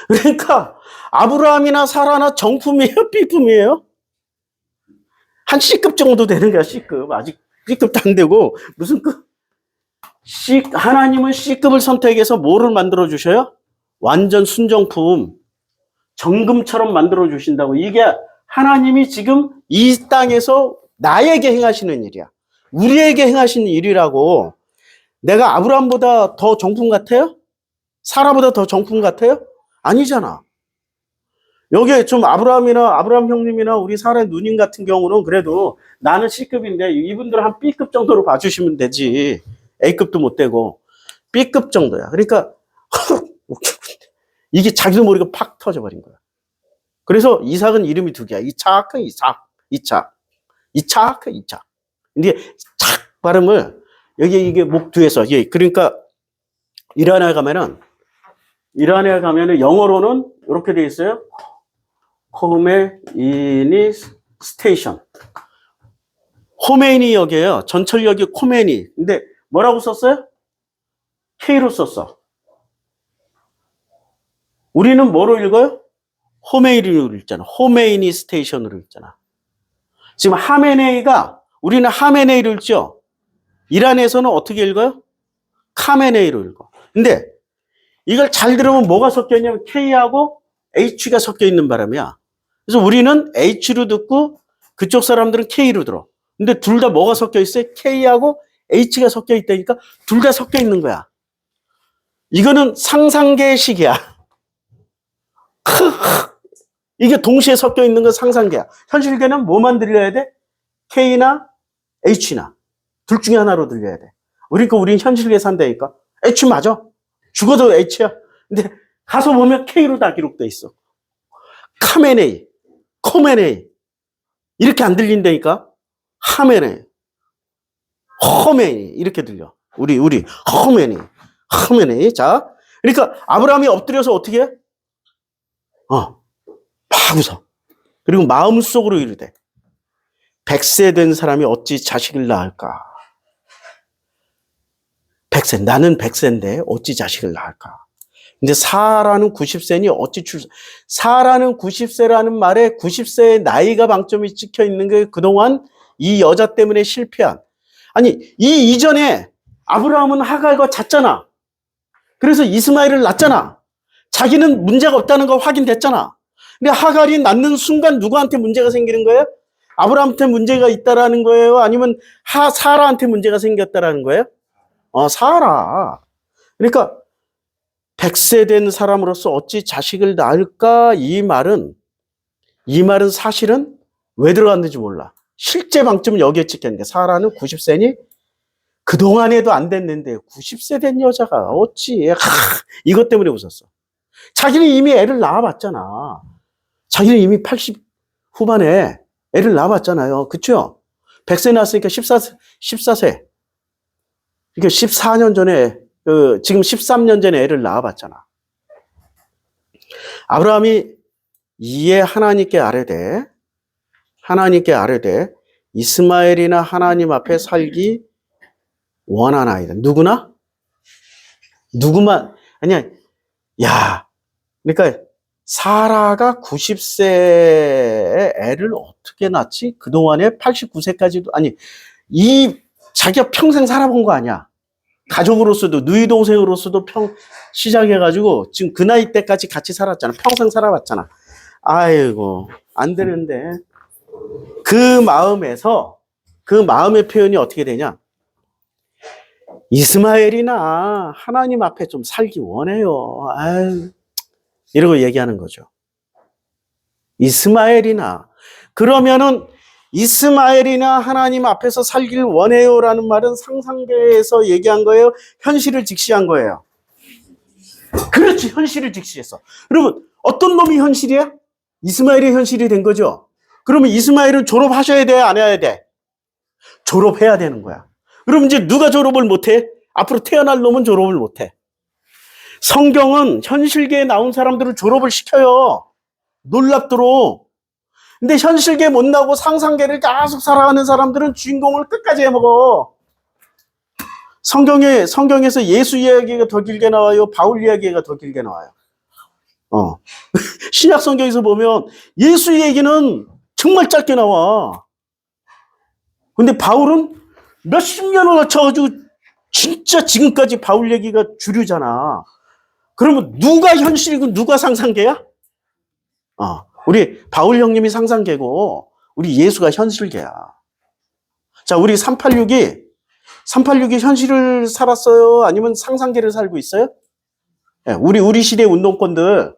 그러니까 아브라함이나 사라나 정품이에요? B품이에요? 한 C급 정도 되는 거야. C급. 아직 B급도 안 되고 무슨 급? 하나님은 C급을 선택해서 뭐를 만들어 주셔요? 완전 순정품, 정금처럼 만들어 주신다고. 이게 하나님이 지금 이 땅에서 나에게 행하시는 일이야. 우리에게 행하시는 일이라고. 내가 아브라함보다 더 정품 같아요? 사라보다 더 정품 같아요? 아니잖아. 여기에 좀 아브라함 형님이나 우리 사라의 누님 같은 경우는 그래도 나는 C급인데 이분들 한 B급 정도로 봐주시면 되지. A급도 못 되고 B급 정도야. 그러니까 이게 자기도 모르게 팍 터져버린 거야. 그래서 이삭은 이름이 두 개야. 이착. 근데 착 발음을 여기 이게 목 뒤에서 그러니까 이란에 가면은 영어로는 이렇게 돼 있어요. 코메이니 스테이션. 호메이니 역이에요. 전철역이 코메니. 근데 뭐라고 썼어요? K로 썼어. 우리는 뭐로 읽어요? 호메이니로 읽잖아. 호메이니 스테이션으로 읽잖아. 지금 우리는 하메네이를 읽죠. 이란에서는 어떻게 읽어요? 카메네이로 읽어. 근데 이걸 잘 들으면 뭐가 섞여 있냐면 K하고 H가 섞여 있는 바람이야. 그래서 우리는 H로 듣고 그쪽 사람들은 K로 들어. 근데 둘 다 뭐가 섞여 있어요? K하고 H가 섞여 있다니까 둘 다 섞여 있는 거야. 이거는 상상계식이야. 이게 동시에 섞여 있는 건 상상계야. 현실계는 뭐만 들려야 돼? K나 H나. 둘 중에 하나로 들려야 돼. 그러니까 우린 현실계 산다니까. H 맞아. 죽어도 H야. 근데 가서 보면 K로 다 기록돼 있어. 카메네이, 코메네이. 이렇게 안 들린다니까. 하메네이. 허메니 이렇게 들려. 우리 허메니. 자, 그러니까 아브라함이 엎드려서 어떻게 해? 막 웃어. 그리고 마음속으로 이르되 100세 된 사람이 어찌 자식을 낳을까? 100세, 나는 100세인데 어찌 자식을 낳을까? 근데 사라는 90세니 어찌 사라는 90세라는 말에 90세의 나이가 방점이 찍혀 있는 게 그동안 이 여자 때문에 실패한. 아니, 이 이전에 아브라함은 하갈과 잤잖아. 그래서 이스마엘을 낳았잖아. 자기는 문제가 없다는 거 확인됐잖아. 근데 하갈이 낳는 순간 누구한테 문제가 생기는 거예요? 아브라함한테 문제가 있다라는 거예요? 아니면 사라한테 문제가 생겼다라는 거예요? 사라. 그러니까 100세 된 사람으로서 어찌 자식을 낳을까? 이 말은 사실은 왜 들어갔는지 몰라. 실제 방점은 여기에 찍혔는데 사라는 90세니 그동안에도 안 됐는데 90세 된 여자가 어찌 이것 때문에 웃었어. 자기는 이미 애를 낳아봤잖아. 자기는 이미 80 후반에 애를 낳아봤잖아요. 그쵸? 100세 낳았으니까 14세. 그러니까 14년 전에 지금 13년 전에 애를 낳아봤잖아. 아브라함이 이에 하나님께 아뢰되 이스마엘이나 하나님 앞에 살기 원하나이다. 누구나? 누구만? 아니야. 야, 그러니까 사라가 90세에 애를 어떻게 낳지? 그동안에 89세까지도 아니 자기가 평생 살아본 거 아니야. 가족으로서도 누이 동생으로서도 시작해가지고 지금 그 나이 때까지 같이 살았잖아. 평생 살아봤잖아. 아이고 안 되는데 그 마음의 표현이 어떻게 되냐? 이스마엘이나 하나님 앞에 좀 살기 원해요. 아유, 이러고 얘기하는 거죠. 이스마엘이나 그러면은 이스마엘이나 하나님 앞에서 살길 원해요라는 말은 상상계에서 얘기한 거예요? 현실을 직시한 거예요? 그렇지, 현실을 직시했어. 여러분, 어떤 놈이 현실이야? 이스마엘이 현실이 된 거죠. 그러면 이스마엘은 졸업하셔야 돼, 안 해야 돼? 졸업해야 되는 거야. 그럼 이제 누가 졸업을 못해? 앞으로 태어날 놈은 졸업을 못해. 성경은 현실계에 나온 사람들을 졸업을 시켜요. 놀랍도록. 근데 현실계 못 나오고 상상계를 계속 살아가는 사람들은 주인공을 끝까지 해먹어. 성경에서 예수 이야기가 더 길게 나와요? 바울 이야기가 더 길게 나와요? 신약 성경에서 보면 예수 얘기는 정말 짧게 나와. 근데 바울은 몇십 년을 거쳐가지고 진짜 지금까지 바울 얘기가 주류잖아. 그러면 누가 현실이고 누가 상상계야? 우리 바울 형님이 상상계고 우리 예수가 현실계야. 자, 우리 386이 현실을 살았어요? 아니면 상상계를 살고 있어요? 네, 우리 시대 운동권들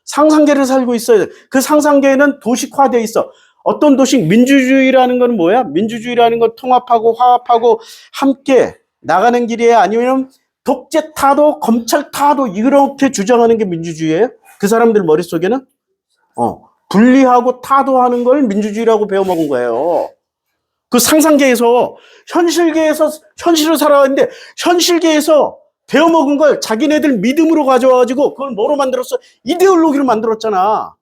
상상계를 살고 있어요. 그 상상계에는 도식화되어 있어. 어떤 도식? 민주주의라는 건 뭐야? 민주주의라는 건 통합하고 화합하고 함께 나가는 길이에요? 아니면 독재 타도 검찰 타도 이렇게 주장하는 게 민주주의예요? 그 사람들 머릿속에는? 분리하고 타도하는 걸 민주주의라고 배워먹은 거예요. 그 상상계에서 현실을 살아왔는데 현실계에서 배워먹은 걸 자기네들 믿음으로 가져와가지고 그걸 뭐로 만들었어? 이데올로기로 만들었잖아.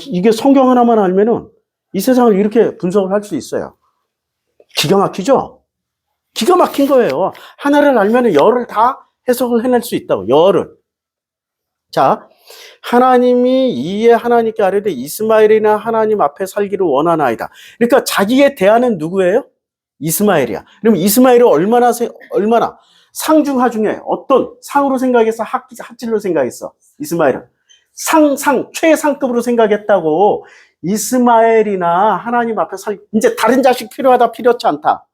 이게 성경 하나만 알면은 이 세상을 이렇게 분석을 할 수 있어요. 기가 막히죠? 기가 막힌 거예요. 하나를 알면은 열을 다 해석을 해낼 수 있다고. 열을. 자, 하나님이 이에 하나님께 아뢰되 이스마엘이나 하나님 앞에 살기를 원하나이다. 그러니까 자기의 대안은 누구예요? 이스마엘이야. 그러면 이스마엘이 얼마나 상중하 중에 어떤 상으로 생각했어? 합질로 생각했어? 이스마엘은 최상급으로 생각했다고. 이스마엘이나 하나님 앞에 이제 다른 자식 필요하다? 필요치 않다.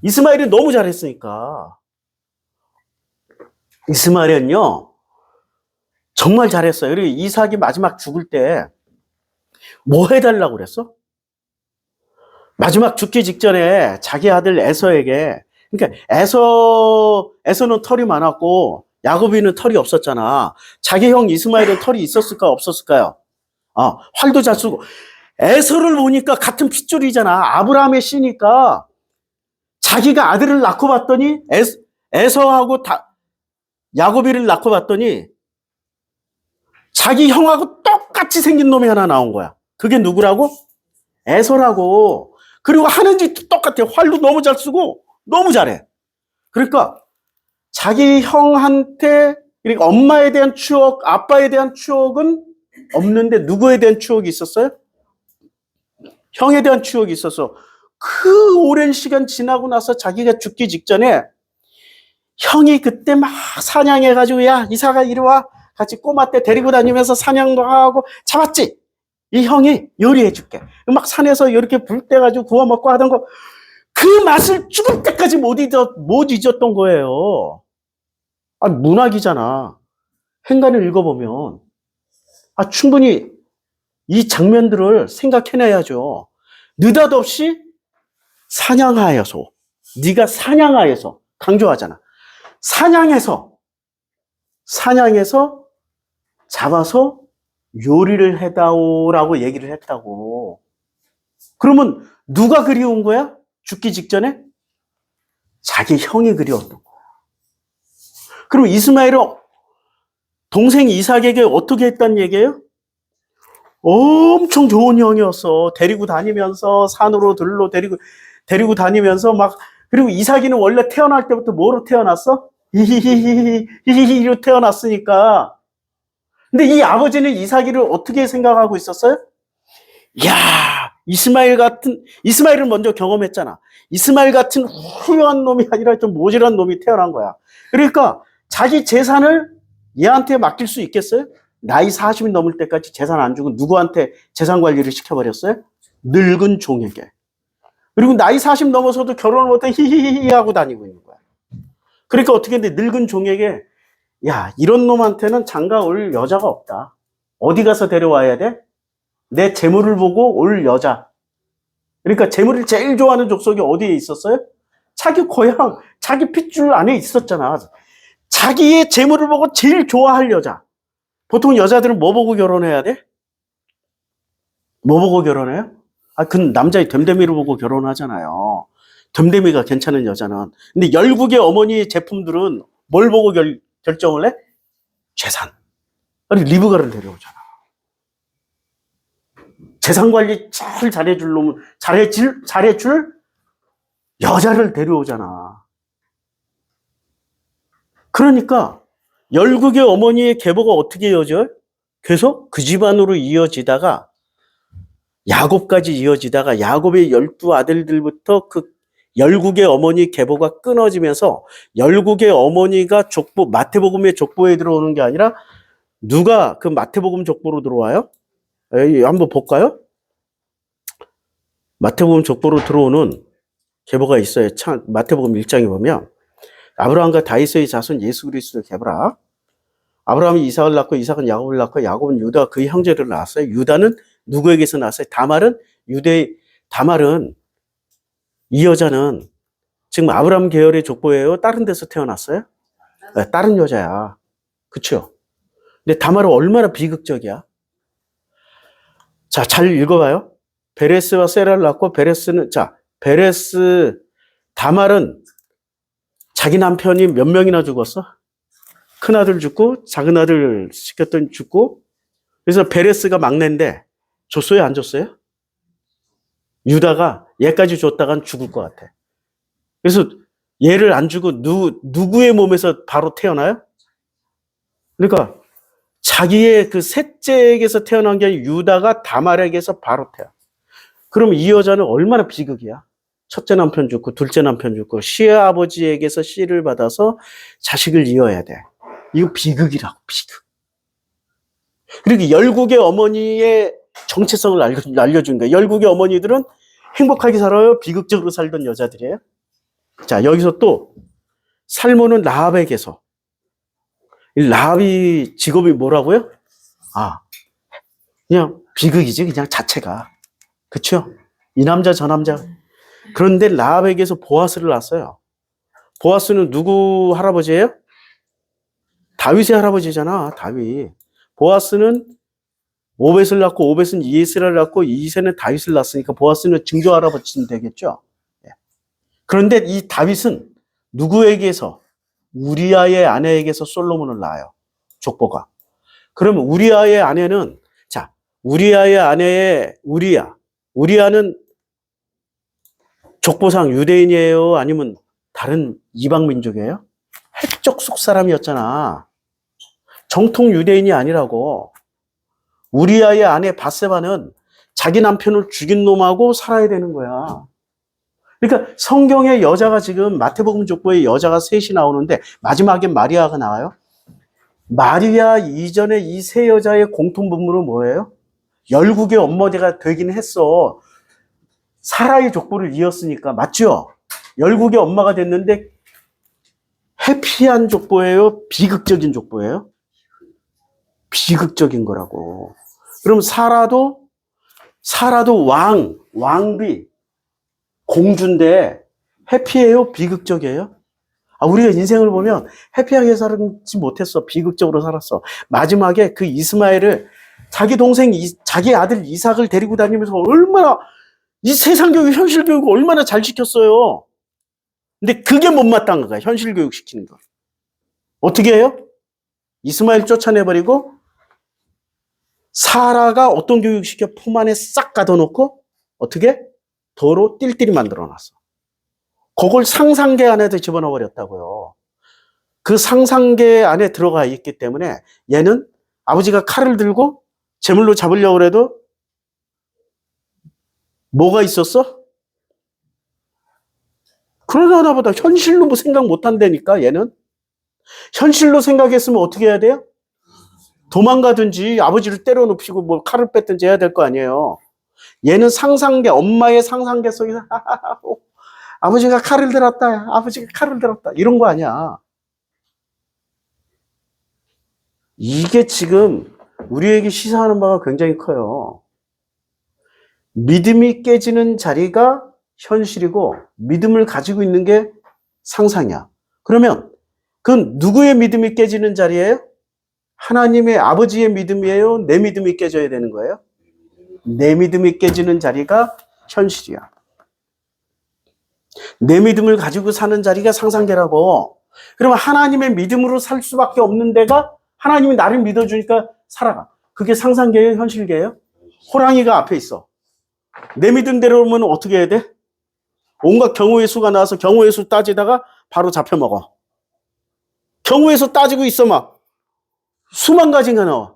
이스마엘이 너무 잘했으니까. 이스마엘은요 정말 잘했어요. 그리고 이삭이 마지막 죽을 때 뭐 해달라고 그랬어? 마지막 죽기 직전에 자기 아들 에서에게, 그러니까 에서는 털이 많았고 야곱이는 털이 없었잖아. 자기 형 이스마엘은 털이 있었을까 없었을까요? 활도 잘 쓰고 에서를 보니까 같은 핏줄이잖아. 아브라함의 씨니까 자기가 아들을 낳고 봤더니 에서하고 야곱이를 낳고 봤더니 자기 형하고 똑같이 생긴 놈이 하나 나온 거야. 그게 누구라고? 에서라고. 그리고 하는 짓도 똑같아. 활도 너무 잘 쓰고 너무 잘해. 그러니까 자기 형한테, 그러니까 엄마에 대한 추억, 아빠에 대한 추억은 없는데 누구에 대한 추억이 있었어요? 형에 대한 추억이 있어서 그 오랜 시간 지나고 나서 자기가 죽기 직전에 형이 그때 막 사냥해가지고 야 이사가 이리 와 같이 꼬마 때 데리고 다니면서 사냥도 하고 잡았지? 이 형이 요리해줄게. 막 산에서 이렇게 불 떼가지고 구워 먹고 하던 거 그 맛을 죽을 때까지 못 잊었던 거예요. 아, 문학이잖아. 행간을 읽어보면 충분히 이 장면들을 생각해내야죠. 느닷없이 사냥하여서, 네가 사냥하여서 강조하잖아. 사냥해서 잡아서 요리를 해다오라고 얘기를 했다고. 그러면 누가 그리운 거야? 죽기 직전에? 자기 형이 그리웠던 거야. 그럼 이스마엘은 동생 이삭에게 어떻게 했다는 얘기예요? 엄청 좋은 형이었어. 데리고 다니면서 산으로 들로 데리고 다니면서 막, 그리고 이삭이는 원래 태어날 때부터 뭐로 태어났어? 히히히히히히히로 태어났으니까. 근데 이 아버지는 이삭이를 어떻게 생각하고 있었어요? 야, 이스마엘을 먼저 경험했잖아. 이스마엘 같은 훌륭한 놈이 아니라 좀 모질한 놈이 태어난 거야. 그러니까 자기 재산을 얘한테 맡길 수 있겠어요? 나이 40이 넘을 때까지 재산 안 주고 누구한테 재산 관리를 시켜버렸어요? 늙은 종에게. 그리고 나이 40 넘어서도 결혼을 못해 히히히 하고 다니고 있는 거야. 그러니까 어떻게 했는데 늙은 종에게 야, 이런 놈한테는 장가 올 여자가 없다. 어디 가서 데려와야 돼? 내 재물을 보고 올 여자. 그러니까 재물을 제일 좋아하는 족속이 어디에 있었어요? 자기 고향, 자기 핏줄 안에 있었잖아. 자기의 재물을 보고 제일 좋아할 여자. 보통 여자들은 뭐 보고 결혼해야 돼? 뭐 보고 결혼해요? 그 남자의 됨됨이를 보고 결혼하잖아요. 됨됨이가 괜찮은 여자는. 근데 열국의 어머니의 제품들은 뭘 보고 결정을 해? 재산. 아니, 리브가를 데려오잖아. 재산 관리 잘 잘해줄 놈은, 잘해줄 여자를 데려오잖아. 그러니까, 열국의 어머니의 계보가 어떻게 이어져요? 계속 그 집안으로 이어지다가, 야곱까지 이어지다가, 야곱의 12아들들부터 그 열국의 어머니 계보가 끊어지면서, 열국의 어머니가 마태복음의 족보에 들어오는 게 아니라, 누가 그 마태복음 족보로 들어와요? 한번 볼까요? 마태복음 족보로 들어오는 계보가 있어요. 마태복음 1장에 보면 아브라함과 다윗의 자손 예수 그리스도의 계보라. 아브라함이 이삭을 낳고 이삭은 야곱을 낳고 야곱은 유다 그의 형제를 낳았어요. 유다는 누구에게서 낳았어요? 다말은 이 여자는 지금 아브라함 계열의 족보예요? 다른 데서 태어났어요? 네, 다른 여자야. 그렇죠? 근데 다말은 얼마나 비극적이야? 자, 잘 읽어봐요. 베레스와 세라를 낳고 다말은 자기 남편이 몇 명이나 죽었어? 큰 아들 죽고 작은 아들 시켰더니 죽고. 그래서 베레스가 막내인데 줬어요, 안 줬어요? 유다가 얘까지 줬다간 죽을 것 같아. 그래서 얘를 안 주고 누구의 몸에서 바로 태어나요? 그러니까 자기의 그 셋째에게서 태어난 게 아니라 유다가 다말에게서 바로 태어나. 그럼 이 여자는 얼마나 비극이야? 첫째 남편 죽고 둘째 남편 죽고 시아버지에게서 씨를 받아서 자식을 이어야 돼. 이거 비극이라고, 비극. 그리고 열국의 어머니의 정체성을 알려준 거야. 열국의 어머니들은 행복하게 살아요? 비극적으로 살던 여자들이에요? 자, 여기서 또 살모는 라합에게서. 라합이 직업이 뭐라고요? 그냥 비극이지, 그냥 자체가. 그쵸? 이 남자 저 남자. 그런데 라합에게서 보아스를 낳았어요. 보아스는 누구 할아버지예요? 다윗의 할아버지잖아, 다윗. 보아스는 오벳을 낳고 오벳은 이에스를 낳고 이세는 다윗을 낳았으니까 보아스는 증조 할아버지는 되겠죠. 예. 그런데 이 다윗은 누구에게서? 우리아의 아내에게서 솔로몬을 낳아요. 족보가. 그러면 우리아의 아내는, 자, 우리아의 아내의 우리아는 족보상 유대인이에요? 아니면 다른 이방 민족이에요? 핵족 속 사람이었잖아. 정통 유대인이 아니라고. 우리아의 아내 바세바는 자기 남편을 죽인 놈하고 살아야 되는 거야. 그러니까 성경에 여자가 지금 마태복음 족보에 여자가 셋이 나오는데 마지막에 마리아가 나와요. 마리아 이전에 이 세 여자의 공통분모는 뭐예요? 열국의 엄마가 되긴 했어. 사라의 족보를 이었으니까. 맞죠? 열국의 엄마가 됐는데 해피한 족보예요? 비극적인 족보예요? 비극적인 거라고. 그럼 사라도 왕비, 공주인데 해피해요? 비극적이에요? 우리가 인생을 보면 해피하게 살지 못했어. 비극적으로 살았어. 마지막에 그 이스마엘을 자기 동생, 자기 아들 이삭을 데리고 다니면서 얼마나 이 세상 교육, 현실 교육을 얼마나 잘 시켰어요. 근데 그게 못마땅한 거야. 현실 교육 시키는 거. 어떻게 해요? 이스마엘 쫓아내버리고 사라가 어떤 교육 시켜? 품 안에 싹 가둬놓고 어떻게? 도로 띨띨이 만들어놨어. 그걸 상상계 안에도 집어넣어버렸다고요. 그 상상계 안에 들어가 있기 때문에 얘는 아버지가 칼을 들고 제물로 잡으려고 해도 뭐가 있었어? 그러나 보다 현실로 뭐 생각 못 한다니까 얘는. 현실로 생각했으면 어떻게 해야 돼요? 도망가든지 아버지를 때려 눕히고 뭐 칼을 뺐든지 해야 될 거 아니에요. 얘는 상상계, 엄마의 상상계 속에서 아버지가 칼을 들었다. 아버지가 칼을 들었다. 이런 거 아니야. 이게 지금 우리에게 시사하는 바가 굉장히 커요. 믿음이 깨지는 자리가 현실이고 믿음을 가지고 있는 게 상상이야. 그러면 그건 누구의 믿음이 깨지는 자리예요? 하나님의 아버지의 믿음이에요? 내 믿음이 깨져야 되는 거예요? 내 믿음이 깨지는 자리가 현실이야. 내 믿음을 가지고 사는 자리가 상상계라고. 그러면 하나님의 믿음으로 살 수밖에 없는 데가 하나님이 나를 믿어주니까 살아가. 그게 상상계예요? 현실계예요? 호랑이가 앞에 있어. 내 믿음대로 오면 어떻게 해야 돼? 온갖 경우의 수가 나와서 경우의 수 따지다가 바로 잡혀먹어. 경우의 수 따지고 있어 막. 수만 가지가 나와.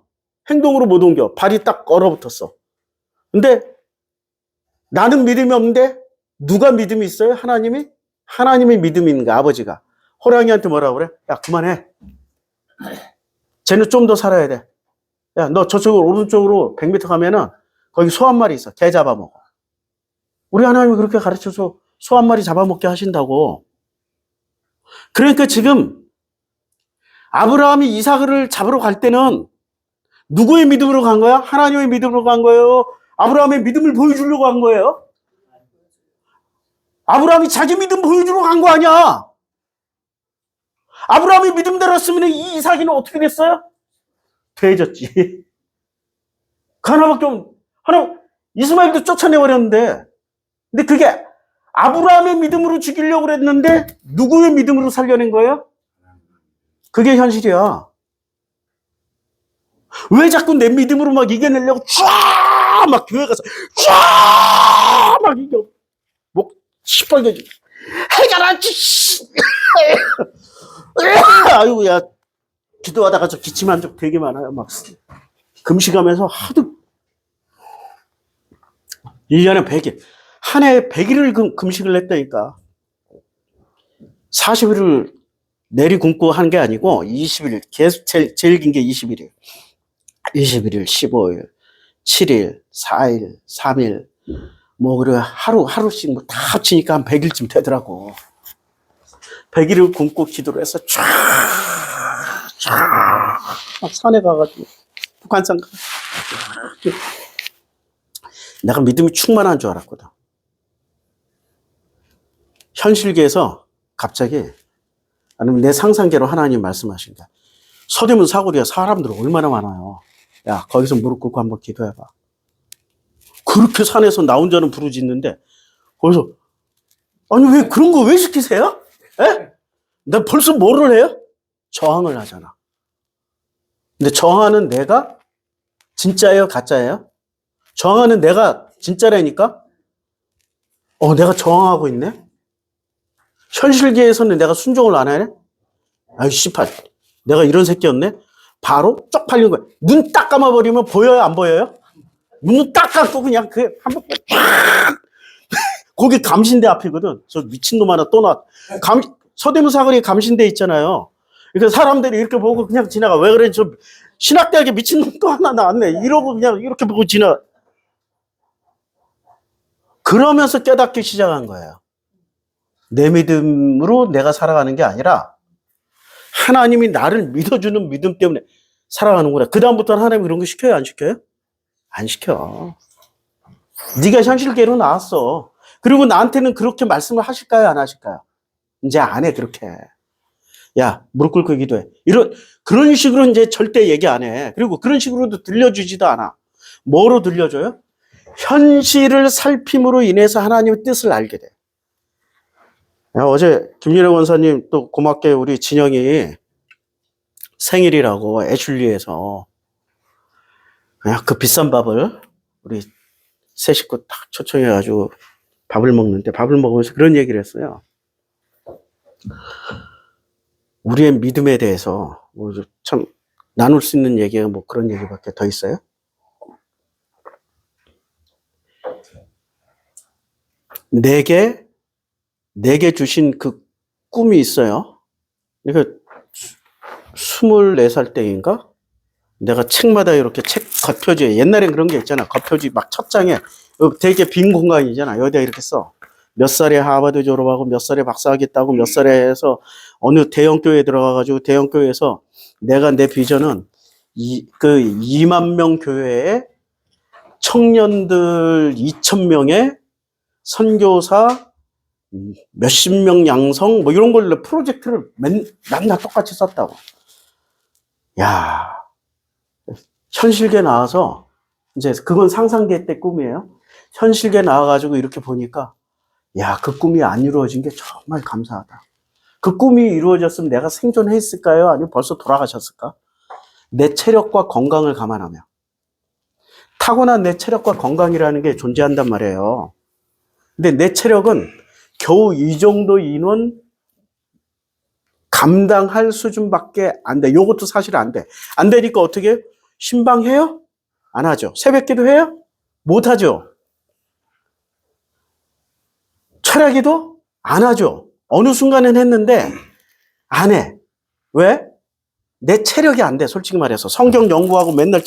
행동으로 못 옮겨. 발이 딱 얼어붙었어. 근데 나는 믿음이 없는데 누가 믿음이 있어요? 하나님이? 하나님이 믿음이 있는 거야, 아버지가. 호랑이한테 뭐라고 그래? 야, 그만해. 쟤는 좀 더 살아야 돼. 야, 너 저쪽으로, 오른쪽으로 100m 가면은 거기 소 한 마리 있어. 개 잡아먹어. 우리 하나님이 그렇게 가르쳐서 소 한 마리 잡아먹게 하신다고. 그러니까 지금 아브라함이 이삭을 잡으러 갈 때는 누구의 믿음으로 간 거야? 하나님의 믿음으로 간 거예요? 아브라함의 믿음을 보여주려고 한 거예요? 아브라함이 자기 믿음 보여주러 간 거 아니야. 아브라함이 믿음대로 했으면 이 이삭이는 어떻게 됐어요? 돼졌지. 그 하나밖에 하나 이스마엘도 쫓아내버렸는데, 근데 그게 아브라함의 믿음으로 죽이려고 그랬는데 누구의 믿음으로 살려낸 거예요? 그게 현실이야. 왜 자꾸 내 믿음으로 막 이겨내려고 막 교회 가서 막 이겨. 목 시뻘개지. 해결하지. 아이고, 야, 기도하다가 저 기침한 적 되게 많아요. 막 금식하면서 하도 1년에 100일, 한 해에 100일을 금식을 했다니까. 40일을 내리 굶고 한 게 아니고 20일, 계속 제일 긴 게 21일. 21일, 15일, 7일, 4일, 3일, 뭐, 그래, 하루씩 뭐 다 합치니까 한 100일쯤 되더라고. 100일을 굶고 기도를 해서 막 산에 가가지고, 북한산 가가지고. 내가 믿음이 충만한 줄 알았거든. 현실계에서 갑자기, 아니면 내 상상계로 하나님 말씀하신다. 서대문 사거리에 사람들 얼마나 많아요. 야, 거기서 무릎 꿇고 한번 기도해봐. 그렇게 산에서 나 혼자는 부르짖는데, 거기서, 아니, 왜 그런 거 왜 시키세요? 에? 나 벌써 뭐를 해요? 저항을 하잖아. 근데 저항하는 내가 진짜예요? 가짜예요? 저항하는 내가 진짜라니까? 내가 저항하고 있네? 현실계에서는 내가 순종을 안 하네? 아이, 씨발. 내가 이런 새끼였네? 바로 쪽 팔리는 거야. 눈 딱 감아버리면 보여요? 안 보여요? 눈 딱 감고 그냥 한번 팍! 거기 감신대 앞이거든. 저 미친놈 하나 또 나. 서대문 사거리에 감신대 있잖아요. 그러니까 사람들이 이렇게 보고 그냥 지나가. 왜 그래? 저 신학대학에 미친놈 또 하나 나왔네. 이러고 그냥 이렇게 보고 지나. 그러면서 깨닫기 시작한 거예요. 내 믿음으로 내가 살아가는 게 아니라 하나님이 나를 믿어주는 믿음 때문에 살아가는구나. 그 다음부터는 하나님이 그런 거 시켜요? 안 시켜요? 안 시켜. 네가 현실계로 나왔어. 그리고 나한테는 그렇게 말씀을 하실까요? 안 하실까요? 이제 안 해, 그렇게. 야, 무릎 꿇고 기도해. 그런 식으로 이제 절대 얘기 안 해. 그리고 그런 식으로도 들려주지도 않아. 뭐로 들려줘요? 현실을 살핌으로 인해서 하나님의 뜻을 알게 돼. 야, 어제 김윤혜 원사님 또 고맙게 우리 진영이 생일이라고 애슐리에서 그냥 그 비싼 밥을 우리 세 식구 딱 초청해가지고 밥을 먹는데 밥을 먹으면서 그런 얘기를 했어요. 우리의 믿음에 대해서 뭐 참 나눌 수 있는 얘기가 뭐 그런 얘기밖에 더 있어요? 내게 주신 그 꿈이 있어요. 그러니까 24살 때인가? 내가 책마다 이렇게 책 겉표지에 옛날엔 그런 게 있잖아. 겉표지 막 첫 장에 되게 빈 공간이잖아. 여기다 이렇게 써. 몇 살에 하버드 졸업하고 몇 살에 박사학위 따고 몇 살에 해서 어느 대형교회에 들어가가지고 대형교회에서 내가 내 비전은 2만 명 교회에 청년들 2,000명의 선교사 몇십 명 양성 뭐 이런 걸 프로젝트를 맨날 똑같이 썼다고. 야, 현실계 나와서 이제 그건 상상계 때 꿈이에요. 현실계 나와가지고 이렇게 보니까 야, 그 꿈이 안 이루어진 게 정말 감사하다. 그 꿈이 이루어졌으면 내가 생존했을까요? 아니면 벌써 돌아가셨을까? 내 체력과 건강을 감안하며 타고난 내 체력과 건강이라는 게 존재한단 말이에요. 근데 내 체력은 겨우 이 정도 인원 감당할 수준밖에 안 돼. 이것도 사실 안 돼. 안 되니까 어떻게 해요? 신방해요? 안 하죠. 새벽기도 해요? 못 하죠. 철야기도 안 하죠. 어느 순간엔 했는데 안 해. 왜? 내 체력이 안 돼. 솔직히 말해서 성경 연구하고 맨날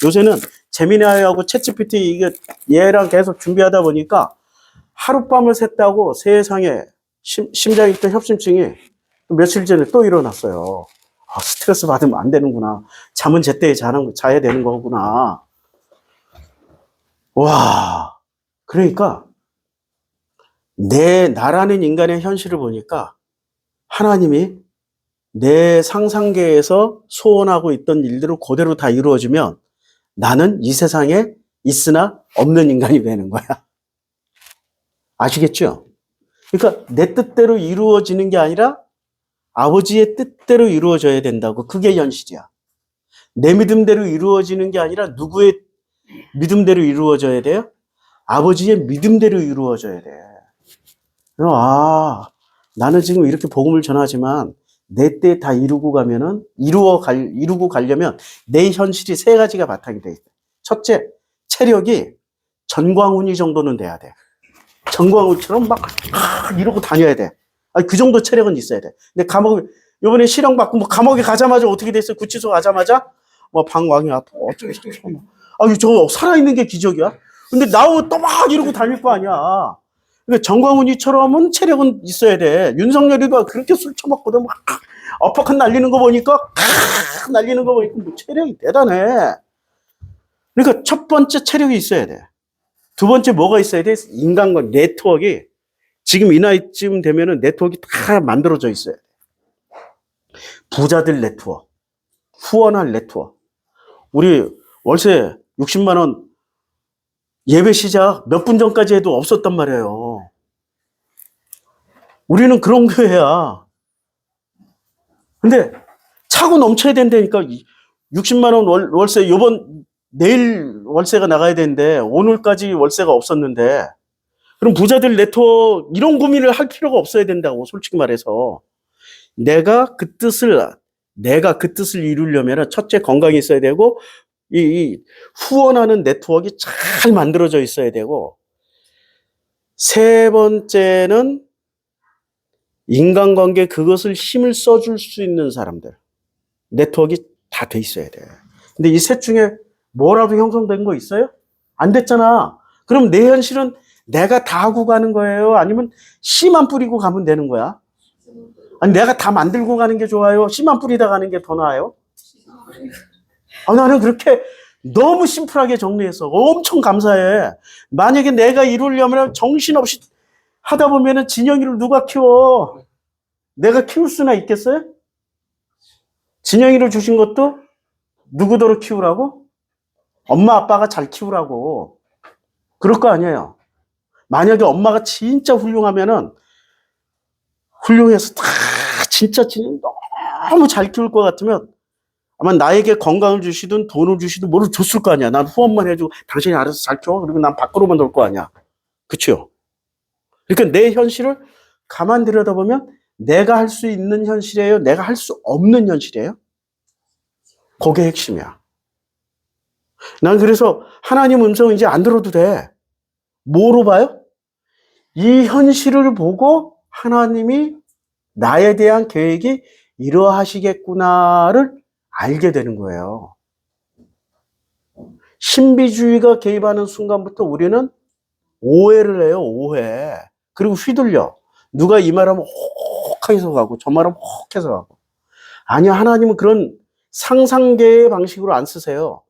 요새는 제미나이하고 챗GPT 이게 얘랑 계속 준비하다 보니까 하룻밤을 샜다고 세상에 심장이 또 협심증이 며칠 전에 또 일어났어요. 아, 스트레스 받으면 안 되는구나. 잠은 제때에 자야 되는 거구나. 와, 그러니까 나라는 인간의 현실을 보니까 하나님이 내 상상계에서 소원하고 있던 일들을 그대로 다 이루어지면 나는 이 세상에 있으나 없는 인간이 되는 거야. 아시겠죠? 그러니까 내 뜻대로 이루어지는 게 아니라 아버지의 뜻대로 이루어져야 된다고. 그게 현실이야. 내 믿음대로 이루어지는 게 아니라 누구의 믿음대로 이루어져야 돼요? 아버지의 믿음대로 이루어져야 돼. 나는 지금 이렇게 복음을 전하지만 내 때 다 이루고 가려면 내 현실이 세 가지가 바탕이 돼 있다. 첫째, 체력이 전광훈이 정도는 돼야 돼. 전광훈처럼 막 이러고 다녀야 돼. 그 정도 체력은 있어야 돼. 근데 요번에 실형 받고 감옥에 가자마자 어떻게 됐어요? 구치소 가자마자 방광이 아파. 저거 살아있는 게 기적이야. 근데 나오면 또 막 이러고 다닐 거 아니야. 그러니까 정광훈이처럼은 체력은 있어야 돼. 윤석열이도 그렇게 술 처먹거든. 막 어퍼컷 날리는 거 보니까 체력이 대단해. 그러니까 첫 번째 체력이 있어야 돼. 두 번째 뭐가 있어야 돼? 인간과 네트워크가 지금 이 나이쯤 되면은 네트워크가 다 만들어져 있어야 돼. 부자들 네트워크, 후원할 네트워크. 우리 월세 60만 원 예배 시작 몇 분 전까지 해도 없었단 말이에요. 우리는 그런 교회야. 근데 차고 넘쳐야 된다니까. 60만 원 월세 내일 월세가 나가야 되는데 오늘까지 월세가 없었는데, 그럼 부자들 네트워크 이런 고민을 할 필요가 없어야 된다고. 솔직히 말해서 내가 그 뜻을 이루려면 첫째 건강이 있어야 되고, 이 후원하는 네트워크가 잘 만들어져 있어야 되고, 세 번째는 인간관계, 그것을 힘을 써줄 수 있는 사람들, 네트워크가 다 돼 있어야 돼. 근데 이 셋 중에 뭐라도 형성된 거 있어요? 안 됐잖아. 그럼 내 현실은 내가 다 하고 가는 거예요? 아니면 씨만 뿌리고 가면 되는 거야? 아니, 내가 다 만들고 가는 게 좋아요? 씨만 뿌리다 가는 게 더 나아요? 나는 그렇게 너무 심플하게 정리해서 엄청 감사해. 만약에 내가 이루려면 정신없이 하다 보면은 진영이를 누가 키워? 내가 키울 수나 있겠어요? 진영이를 주신 것도 누구더러 키우라고? 엄마 아빠가 잘 키우라고. 그럴 거 아니에요. 만약에 엄마가 진짜 훌륭하면은, 훌륭해서 다 진짜 너무 잘 키울 것 같으면 아마 나에게 건강을 주시든 돈을 주시든 뭐를 줬을 거 아니야. 난 후원만 해주고 당신이 알아서 잘 키워. 그리고 난 밖으로만 놀 거 아니야. 그쵸? 그러니까 내 현실을 가만 들여다보면 내가 할 수 있는 현실이에요? 내가 할 수 없는 현실이에요? 그게 핵심이야. 난 그래서 하나님 음성은 이제 안 들어도 돼. 뭐로 봐요? 이 현실을 보고 하나님이 나에 대한 계획이 이러하시겠구나를 알게 되는 거예요. 신비주의가 개입하는 순간부터 우리는 오해를 해요. 오해. 그리고 휘둘려. 누가 이 말하면 혹 해서 가고 저 말하면 혹 해서 가고. 아니야, 하나님은 그런 상상계의 방식으로 안 쓰세요.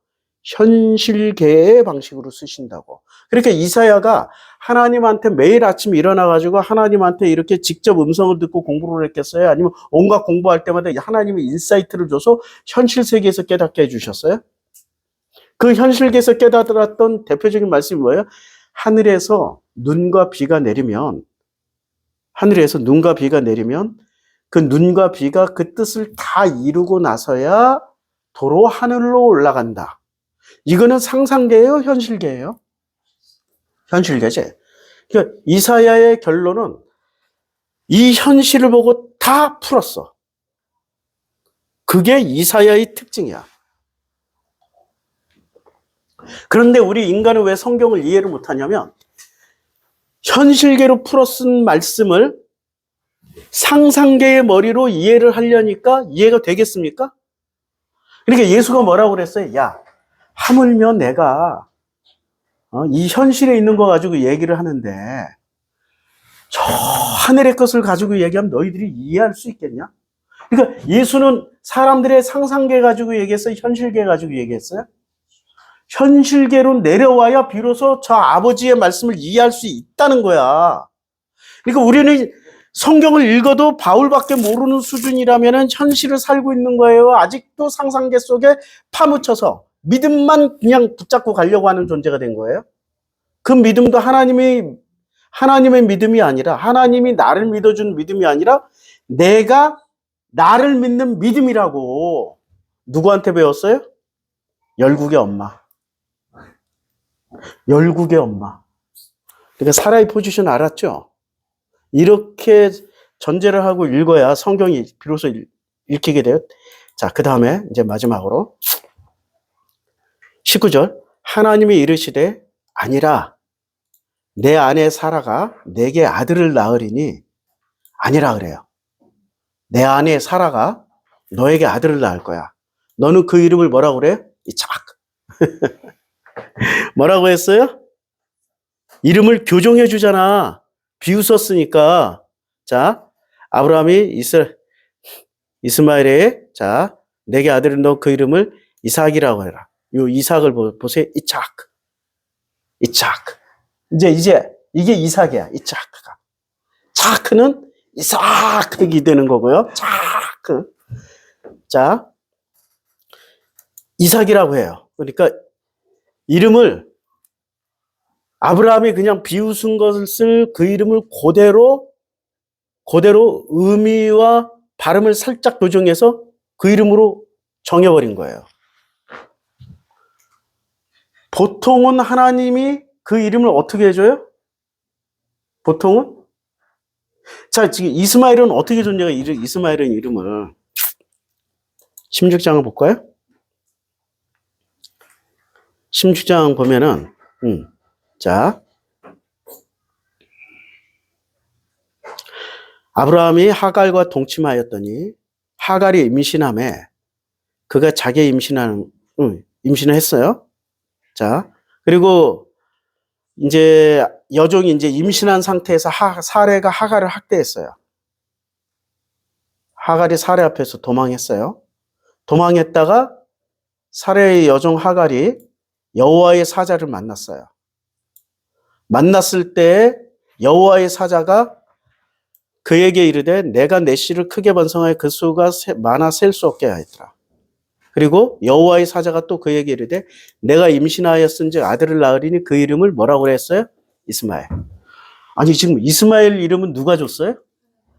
현실계의 방식으로 쓰신다고. 그러니까 이사야가 하나님한테 매일 아침 일어나가지고 하나님한테 이렇게 직접 음성을 듣고 공부를 했겠어요? 아니면 온갖 공부할 때마다 하나님이 인사이트를 줘서 현실 세계에서 깨닫게 해주셨어요? 그 현실계에서 깨달았던 대표적인 말씀이 뭐예요? 하늘에서 눈과 비가 내리면 그 눈과 비가 그 뜻을 다 이루고 나서야 도로 하늘로 올라간다. 이거는 상상계예요? 현실계예요? 현실계지. 그러니까 이사야의 결론은 이 현실을 보고 다 풀었어. 그게 이사야의 특징이야. 그런데 우리 인간은 왜 성경을 이해를 못하냐면, 현실계로 풀어 쓴 말씀을 상상계의 머리로 이해를 하려니까 이해가 되겠습니까? 그러니까 예수가 뭐라고 그랬어요? 야, 하물며 내가 이 현실에 있는 거 가지고 얘기를 하는데 저 하늘의 것을 가지고 얘기하면 너희들이 이해할 수 있겠냐? 그러니까 예수는 사람들의 상상계 가지고 얘기했어요? 현실계 가지고 얘기했어요? 현실계로 내려와야 비로소 저 아버지의 말씀을 이해할 수 있다는 거야. 그러니까 우리는 성경을 읽어도 바울밖에 모르는 수준이라면 현실을 살고 있는 거예요. 아직도 상상계 속에 파묻혀서 믿음만 그냥 붙잡고 가려고 하는 존재가 된 거예요. 그 믿음도 하나님의 믿음이 아니라, 하나님이 나를 믿어준 믿음이 아니라 내가 나를 믿는 믿음이라고. 누구한테 배웠어요? 열국의 엄마. 열국의 엄마. 그러니까 사라의 포지션 알았죠? 이렇게 전제를 하고 읽어야 성경이 비로소 읽히게 돼요. 자, 그 다음에 이제 마지막으로 19절. 하나님이 이르시되 아니라 내 아내 사라가 내게 아들을 낳으리니, 아니라 그래요. 내 아내 사라가 너에게 아들을 낳을 거야. 너는 그 이름을 뭐라고 그래? 이삭. 뭐라고 했어요? 이름을 교정해 주잖아. 비웃었으니까. 자, 아브라함이 이스마엘에, 자, 내게 아들을 너 그 이름을 이삭이라고 해라. 요 이삭을 보세요. 이삭. 이제 이게 이삭이야. 이삭가. 차크는 이삭이 되는 거고요. 차크. 자, 이삭이라고 해요. 그러니까 이름을 아브라함이 그냥 비웃은 것을 그 이름을 그대로 의미와 발음을 살짝 교정해서 그 이름으로 정해버린 거예요. 보통은 하나님이 그 이름을 어떻게 해줘요? 보통은? 자, 지금 이스마엘은 어떻게 줬냐가 이스마엘은 이름을 16장을 볼까요? 16장 보면은 자, 아브라함이 하갈과 동침하였더니 하갈이 임신함에 그가 자기 임신을 했어요. 자, 그리고 이제 여종이 이제 임신한 상태에서 사레가 하갈을 학대했어요. 하갈이 사레 앞에서 도망했어요. 도망했다가 사레의 여종 하갈이 여호와의 사자를 만났어요. 만났을 때 여호와의 사자가 그에게 이르되 내가 내 씨를 크게 번성하여 그 수가 많아 셀 수 없게 하였더라. 그리고 여호와의 사자가 또 그에게 이르되 내가 임신하였은즉 아들을 낳으리니 그 이름을 뭐라고 그랬어요? 이스마엘. 아니 지금 이스마엘 이름은 누가 줬어요?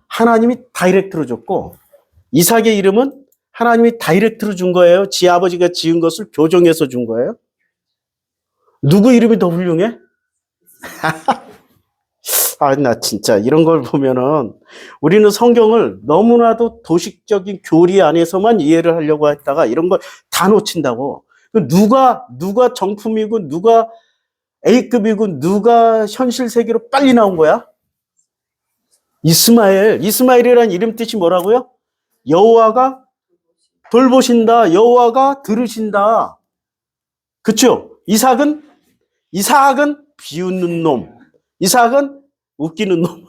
하나님이 다이렉트로 줬고 이삭의 이름은 하나님이 다이렉트로 준 거예요. 지 아버지가 지은 것을 교정해서 준 거예요. 누구 이름이 더 훌륭해? 아, 나 진짜 이런 걸 보면은 우리는 성경을 너무나도 도식적인 교리 안에서만 이해를 하려고 했다가 이런 걸 다 놓친다고. 누가 정품이고 누가 A급이고 누가 현실 세계로 빨리 나온 거야? 이스마엘이라는 이름 뜻이 뭐라고요? 여호와가 돌보신다. 여호와가 들으신다. 그쵸? 이삭은 비웃는 놈. 이삭은 웃기는 놈.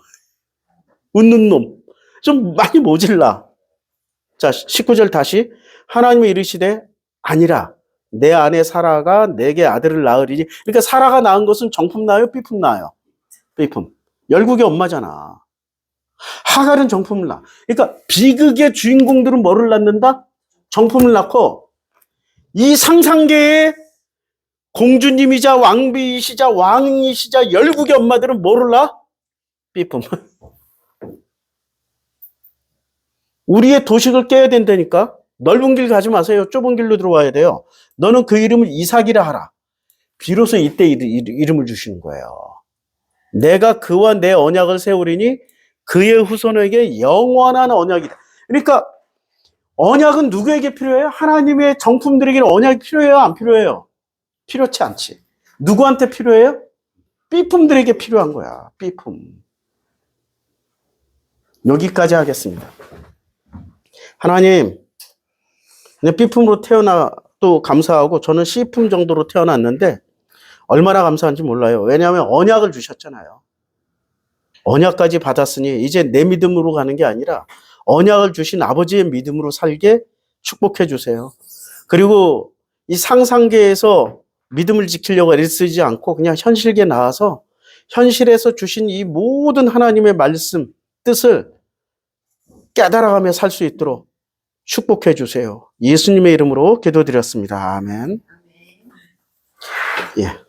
웃는 놈. 좀 많이 모질라. 자, 19절 다시. 하나님이 이르시되 아니라 내 아내 사라가 내게 아들을 낳으리니. 그러니까 사라가 낳은 것은 정품 낳아요? 삐품 낳아요? 삐품. 열국의 엄마잖아. 하갈은 정품을 낳아. 그러니까 비극의 주인공들은 뭐를 낳는다? 정품을 낳고 이 상상계의 공주님이자 왕비이시자 왕이시자 열국의 엄마들은 뭐를 낳아? 삐품. 우리의 도식을 깨야 된다니까. 넓은 길 가지 마세요. 좁은 길로 들어와야 돼요. 너는 그 이름을 이삭이라 하라. 비로소 이때 이름을 주시는 거예요. 내가 그와 내 언약을 세우리니 그의 후손에게 영원한 언약이다. 그러니까 언약은 누구에게 필요해요? 하나님의 정품들에게 언약이 필요해요? 안 필요해요? 필요치 않지. 누구한테 필요해요? 삐품들에게 필요한 거야. 삐품. 여기까지 하겠습니다. 하나님, B품으로 태어나도 감사하고 저는 C품 정도로 태어났는데 얼마나 감사한지 몰라요. 왜냐하면 언약을 주셨잖아요. 언약까지 받았으니 이제 내 믿음으로 가는 게 아니라 언약을 주신 아버지의 믿음으로 살게 축복해 주세요. 그리고 이 상상계에서 믿음을 지키려고 애쓰지 않고 그냥 현실계 나와서 현실에서 주신 이 모든 하나님의 말씀, 뜻을 깨달아가며 살 수 있도록 축복해 주세요. 예수님의 이름으로 기도드렸습니다. 아멘. 예.